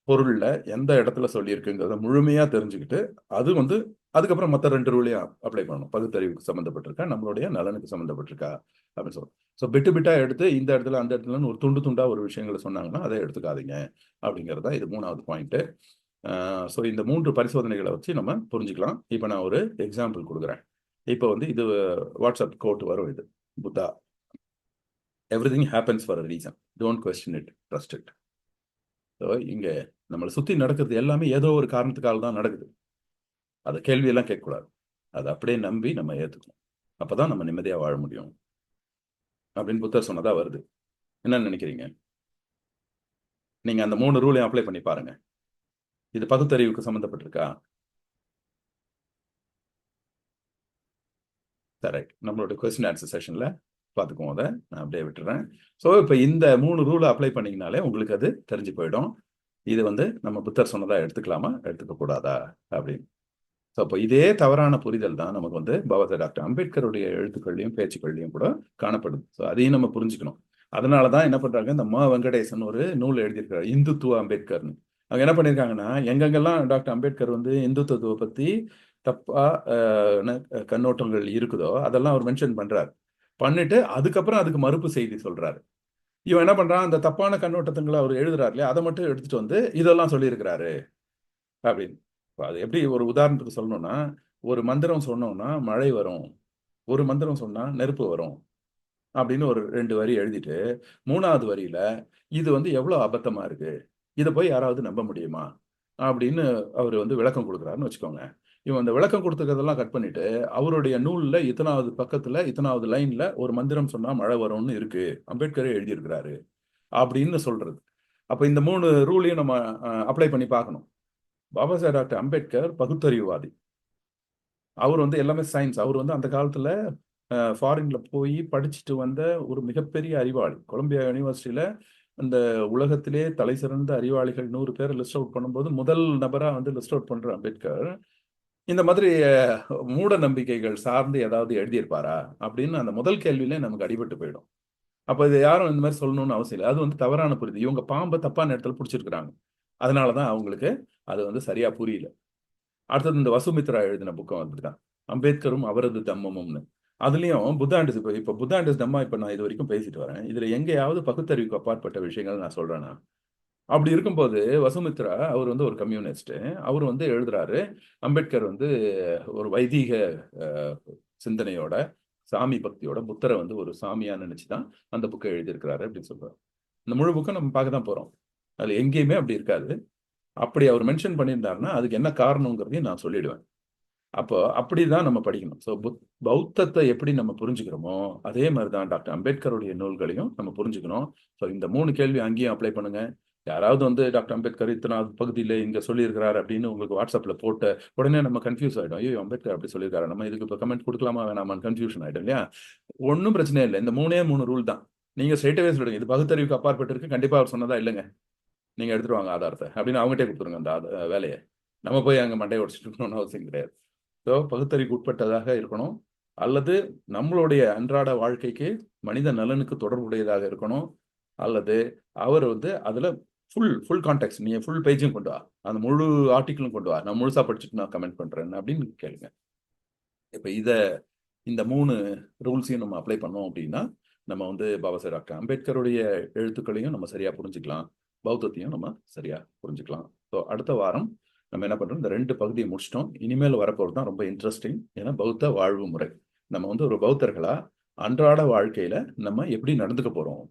பொருள்ல, எந்த இடத்துல சொல்லியிருக்குங்கிறத முழுமையா தெரிஞ்சுக்கிட்டு, அது வந்து அதுக்கப்புறம் மத்த 2 ரூலையும் அப்ளை பண்ணணும். பகுத்தறிவுக்கு சம்மந்தப்பட்டிருக்கா, நம்மளுடைய நலனுக்கு சம்மந்தப்பட்டிருக்கா அப்படின்னு சொல்லணும். ஸோ பிட்டு பிட்டா எடுத்து இந்த இடத்துல, அந்த இடத்துலன்னு ஒரு துண்டு துண்டா ஒரு விஷயங்கள சொன்னாங்கன்னா, அதை எடுத்துக்காதீங்க அப்படிங்கிறது தான் இது 3வது பாயிண்ட். ஸோ இந்த 3 பரிசோதனைகளை வச்சு நம்ம புரிஞ்சுக்கலாம். இப்ப நான் ஒரு எக்ஸாம்பிள் குடுக்குறேன். இப்ப வந்து இது வாட்ஸ்அப் கோட் வரும் இது. Buddha, everything happens for a reason. Don't question it, trust it. So இங்க நம்மள சுத்தி நடக்கிறது எல்லாமே ஏதோ ஒரு காரணத்துக்காக தான் நடக்குது. அத கேள்வியெல்லாம் கேட்கக்கூடாது. அத அப்படியே நம்பி நம்ம ஏத்துக்கணும். அப்பதான் நம்ம நிம்மதியா வாழ முடியும். அப்படின்னு புத்தர் சொன்னதா வருது. என்ன நினைக்கிறீங்க? நீங்க அந்த 3 ரூலையும் அப்ளை பண்ணி பாருங்க. இது பகுத்தறிவுக்கு சம்மந்தப்பட்டிருக்கா? கரெக்ட். நம்மளோட கொஸ்டின் ஆன்சர் செஷன்ல பார்த்துக்குவோம் அத. நான் அப்படியே விட்டுறேன். ஸோ இப்ப இந்த 3 ரூல அப்ளை பண்ணீங்கனாலே உங்களுக்கு அது தெரிஞ்சு போயிடும். இது வந்து நம்ம புத்தர் சொன்னதா எடுத்துக்கலாமா? எடுத்துக்க கூடாதா? அப்படின்னு. ஸோ அப்போ இதே தவறான புரிதல் தான் நமக்கு வந்து பாபா டாக்டர் அம்பேத்கருடைய எழுத்துக்கள்லையும், பேச்சுக்கள்லையும் கூட காணப்படுது. ஸோ அதையும் நம்ம புரிஞ்சுக்கணும். அதனால தான் என்ன பண்றாங்க, இந்த வெங்கடேசன் ஒரு நூல் எழுதியிருக்கிறார். இந்துத்துவ அம்பேத்கர்ன்னு. அவங்க என்ன பண்ணியிருக்காங்கன்னா, எங்கெங்கெல்லாம் டாக்டர் அம்பேத்கர் வந்து இந்துத்துவத்தை பத்தி தப்பா கண்ணோட்டங்கள் இருக்குதோ, அதெல்லாம் அவர் மென்ஷன் பண்றாரு. பண்ணிட்டு அதுக்கப்புறம் அதுக்கு மறுப்பு செய்தி சொல்றாரு. இவன் என்ன பண்றான், அந்த தப்பான கண்ணோட்டத்துங்களை அவர் எழுதுறாரு இல்லையா, அதை மட்டும் எடுத்துட்டு வந்து இதெல்லாம் சொல்லியிருக்கிறாரு அப்படின்னு. அது எப்படி ஒரு உதாரணத்துக்கு சொல்லணும்னா, ஒரு மந்திரம் சொன்னோம்னா மழை வரும். ஒரு மந்திரம் சொன்னா நெருப்பு வரும். அப்படின்னு ஒரு 2 வரி எழுதிட்டு, 3வது வரியில இது வந்து எவ்வளவு அபத்தமா இருக்கு. இத போய் யாராவது நம்ப முடியுமா? அப்படின்னு அவரு வந்து விளக்கம் குடுக்குறாருன்னு வச்சுக்கோங்க. இவன் அந்த விளக்கம் குடுத்துருக்கிறதெல்லாம் கட் பண்ணிட்டு, அவருடைய நூல்ல இத்தனாவது பக்கத்துல, இத்தனாவது லைன்ல ஒரு மந்திரம் சொன்னா மழை வரும்னு இருக்கு. அம்பேத்கரே எழுதியிருக்கிறாரு. அப்படின்னு சொல்றது. அப்ப இந்த 3 ரூலையும் நம்ம அப்ளை பண்ணி பார்க்கணும். பாபா சாஹேப் டாக்டர் அம்பேத்கர் பகுத்தறிவுவாதி. அவர் வந்து எல்லாமே சயின்ஸ். அவர் வந்து அந்த காலத்துல ஃபாரின்ல போய் படிச்சுட்டு வந்த ஒரு மிகப்பெரிய அறிவாளி. கொலம்பியா யுனிவர்சிட்டியில இந்த உலகத்திலே தலைசிறந்த அறிவாளிகள் 100 பேர லிஸ்ட் அவுட் பண்ணும்போது, முதல் நபரா வந்து லிஸ்ட் அவுட் பண்ற அம்பேத்கர், இந்த மாதிரி மூட நம்பிக்கைகள் சார்ந்து ஏதாவது எழுதியிருப்பாரா? அப்படின்னு அந்த முதல் கேள்வியிலே நமக்கு அடிபட்டு போயிடும். அப்ப இத யாரும் இந்த மாரி சொல்லணும்னு அவசியம் இல்ல. அது வந்து தவறான புரிதல். இவங்க பாம்ப தப்பான இடத்துல புடிச்சிருக்காங்க. அதனால தான் அவங்களுக்கு அது வந்து சரியா புரியல. அடுத்தது இந்த வசுமித்ரா எழுதின புக்கும் அப்படிதான். அம்பேத்கரும் அவரது தம்மமும்னு. அதுலயும் புத்தாண்டு இப்ப புத்தாண்டு தம்மா இப்ப நான் இதுவரைக்கும் பேசிட்டு வரேன். இதுல எங்கேயாவது பகுத்தறிவுக்கு அப்பாற்பட்ட விஷயங்கள் நான் சொல்றேனா? அப்படி இருக்கும்போது வசுமித்ரா அவர் வந்து ஒரு கம்யூனிஸ்ட். அவர் வந்து எழுதுறாரு, அம்பேத்கர் வந்து ஒரு வைதீக அ சிந்தனையோட, சாமி பக்தியோட புத்தர வந்து ஒரு சாமியா நினைச்சு தான் அந்த புக்க எழுதியிருக்கிறாரு அப்படின்னு சொல்றாரு. இந்த முழு புக்கும் நம்ம பார்க்க தான் போறோம். அதுல எங்கேயுமே அப்படி இருக்காது. அப்படி அவர் மென்ஷன் பண்ணியிருந்தாருன்னா அதுக்கு என்ன காரணங்கிறதையும் நான் சொல்லிடுவேன். அப்போ அப்படிதான் நம்ம படிக்கணும். ஸோ பௌத்தத்தை எப்படி நம்ம புரிஞ்சுக்கிறோமோ அதே மாதிரி தான் டாக்டர் அம்பேத்கருடைய நூல்களையும் நம்ம புரிஞ்சுக்கணும். ஸோ இந்த 3 கேள்வி அங்கேயும் அப்ளை பண்ணுங்க. யாராவது வந்து டாக்டர் அம்பேத்கர் இத்தனாவது பகுதியில் இங்க சொல்லியிருக்கிறார் அப்படின்னு உங்களுக்கு வாட்ஸ்அப்ல போட்ட உடனே நம்ம கன்ஃபியூஸ் ஆயிடும். ஐயோ, அம்பேத்கர் அப்படி சொல்லியிருக்காரு, நம்ம இதுக்கு இப்போ கமெண்ட் கொடுக்கலாமா வேணாமான்னு கன்ஃபியூஷன் ஆயிடும் இல்லையா? ஒன்றும் பிரச்சனை இல்லை. இந்த 3 ரூல் தான். நீங்க ஸ்ட்ரெயிட்டாவே சொல்லுங்க, இது பகுத்தறிவுக்கு அப்பாற்பட்டு இருக்கு, கண்டிப்பா அவர் சொன்னதா இல்லைங்க, நீங்க எடுத்துட்டு வாங்க ஆதாரத்தை அப்படின்னு அவங்ககிட்டே கொடுத்துருங்க அந்த வேலையை. நம்ம போய் அங்கே மண்டையை உடச்சிட்டு இருக்கணும்னு அவசியம் கிடையாது. ஸோ பகுத்தறிவுக்கு உட்பட்டதாக இருக்கணும், அல்லது நம்மளுடைய அன்றாட வாழ்க்கைக்கு மனித நலனுக்கு தொடர்புடையதாக இருக்கணும், அல்லது அவர் வந்து அதில் ஃபுல் ஃபுல் கான்டெக்ட், நீங்கள் ஃபுல் பேஜும் கொண்டு வா, அந்த முழு ஆர்டிக்கிளும் கொண்டு வா, நான் முழுசாக படிச்சுட்டு நான் கமெண்ட் பண்ணுறேன் அப்படின்னு கேளுங்க. இப்போ இந்த 3 ரூல்ஸையும் நம்ம அப்ளை பண்ணோம் அப்படின்னா நம்ம வந்து பாபா சாஹேப் டாக்டர் அம்பேத்கருடைய எழுத்துக்களையும் நம்ம சரியா புரிஞ்சுக்கலாம், பௌத்தத்தையும் நம்ம சரியா புரிஞ்சுக்கலாம். ஸோ அடுத்த வாரம் நம்ம என்ன பண்றோம், இந்த 2 பகுதியை முடிச்சிட்டோம். இனிமேல் வரப்போறது தான் ரொம்ப இன்ட்ரெஸ்டிங். ஏன்னா பௌத்த வாழ்வு முறை, நம்ம வந்து ஒரு பௌத்தர்களா அன்றாட வாழ்க்கையில நம்ம எப்படி நடந்துக்க போறோம்.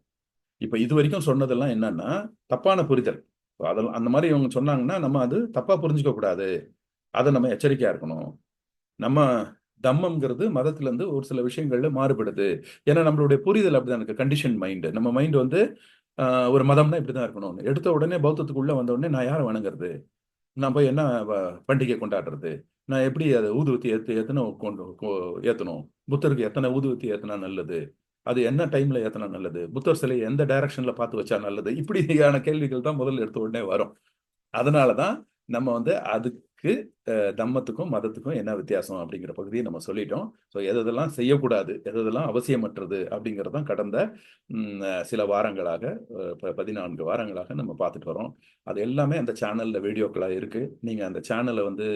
இப்ப இது வரைக்கும் சொன்னதெல்லாம் என்னன்னா தப்பான புரிதல். அதெல்லாம் அந்த மாதிரி இவங்க சொன்னாங்கன்னா நம்ம அது தப்பா புரிஞ்சுக்க கூடாது, அதை நம்ம எச்சரிக்கையா இருக்கணும். நம்ம தம்மம்ங்கிறது மதத்துல இருந்து ஒரு சில விஷயங்கள்ல மாறுபடுது. ஏன்னா நம்மளுடைய புரிதல் அப்படிதான் இருக்கு, கண்டிஷன் மைண்ட். நம்ம மைண்ட் வந்து ஒரு மதம்னா இப்படிதான் இருக்கணும், எடுத்த உடனே பௌத்தத்துக்குள்ள வந்த உடனே நான் யாரை வணங்குறது, நான் போய் என்ன பண்டிகை கொண்டாடுறது, நான் எப்படி அதை ஊதுவத்தி எத்தனை ஏத்தணும், புத்தருக்கு எத்தனை ஊதுவத்தி ஏத்தனா நல்லது, அது என்ன டைம்ல ஏத்தனா நல்லது, புத்தர் சிலையை எந்த டைரக்ஷன்ல பார்த்து வச்சா நல்லது, இப்படியான கேள்விகள் தான் முதல்ல எடுத்த உடனே வரும். அதனாலதான் நம்ம வந்து அதுக்கு தம்மத்துக்கும் மதத்துக்கும் என்ன வித்தியாசம் அப்படிங்கிற பகுதியை நம்ம சொல்லிட்டோம். ஸோ எதெல்லாம் செய்யக்கூடாது, எதெல்லாம் அவசியமற்றது அப்படிங்கிறதான் கடந்த சில வாரங்களாக, 14 வாரங்களாக நம்ம பார்த்துட்டு வரோம். அது எல்லாமே அந்த சேனல்ல வீடியோக்களா இருக்கு. நீங்க அந்த சேனலை வந்து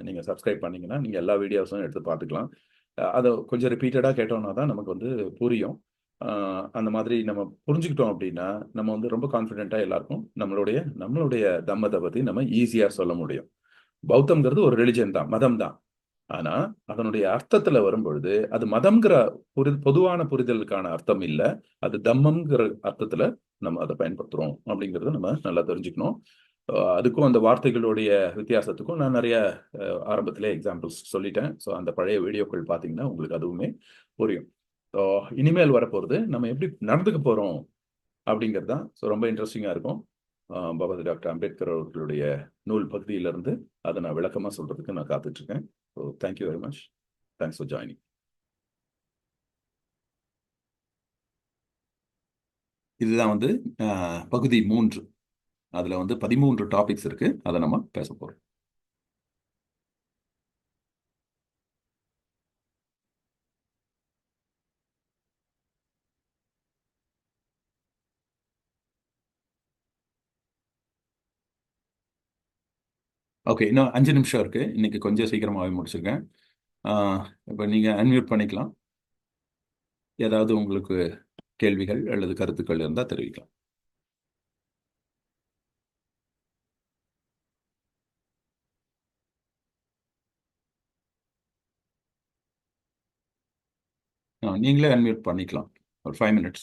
நீங்க சப்ஸ்கிரைப் பண்ணீங்கன்னா நீங்க எல்லா வீடியோஸும் எடுத்து பார்த்துக்கலாம். அதை கொஞ்சம் ரிப்பீட்டடா கேட்டோம்னா தான் நமக்கு வந்து புரியும். அந்த மாதிரி நம்ம புரிஞ்சுக்கிட்டோம் அப்படின்னா நம்ம வந்து ரொம்ப கான்ஃபிடென்ட்டா எல்லாருக்கும் நம்மளுடைய நம்மளுடைய தம்மத்தை பத்தி நம்ம ஈஸியா சொல்ல முடியும். பௌத்தம்ங்கிறது ஒரு ரிலிஜன் தான், மதம் தான். ஆனா அதனுடைய அர்த்தத்துல வரும்பொழுது அது மதம்ங்கிற பொதுவான புரிதலுக்கான அர்த்தம் இல்ல, அது தம்மம்ங்கிற அர்த்தத்துல நம்ம அதை பயன்படுத்துறோம் அப்படிங்கறத நம்ம நல்லா தெரிஞ்சுக்கணும். அதுக்கும் அந்த வார்த்தைகளுடைய வித்தியாசத்துக்கும் நான் நிறைய ஆரம்பத்திலே எக்ஸாம்பிள்ஸ் சொல்லிட்டேன். ஸோ அந்த பழைய வீடியோக்கள் பார்த்தீங்கன்னா உங்களுக்கு அதுவுமே புரியும். ஸோ இனிமேல் வரப்போறது நம்ம எப்படி நடந்துக்க போறோம் அப்படிங்கிறது தான். ஸோ ரொம்ப இன்ட்ரெஸ்டிங்கா இருக்கும். பாபா டாக்டர் அம்பேத்கர் அவர்களுடைய நூல் பகுதியிலிருந்து அதை நான் விளக்கமா சொல்றதுக்கு நான் காத்துட்டு இருக்கேன். So thank you very much. Thanks for joining. இதுதான் வந்து பகுதி 3. அதுல வந்து 13 டாபிக்ஸ் இருக்கு, அதை நம்ம பேச போறோம். ஓகே, இன்னும் 5 நிமிஷம் இருக்கு. இன்னைக்கு கொஞ்சம் சீக்கிரமாகவே முடிச்சிருக்கேன். இப்போ நீங்க அன்மியூட் பண்ணிக்கலாம். ஏதாவது உங்களுக்கு கேள்விகள் அல்லது கருத்துக்கள் இருந்தால் தெரிவிக்கலாம். நீங்களே அன்மியூட் பண்ணிக்கலாம். ஒரு 5 minutes.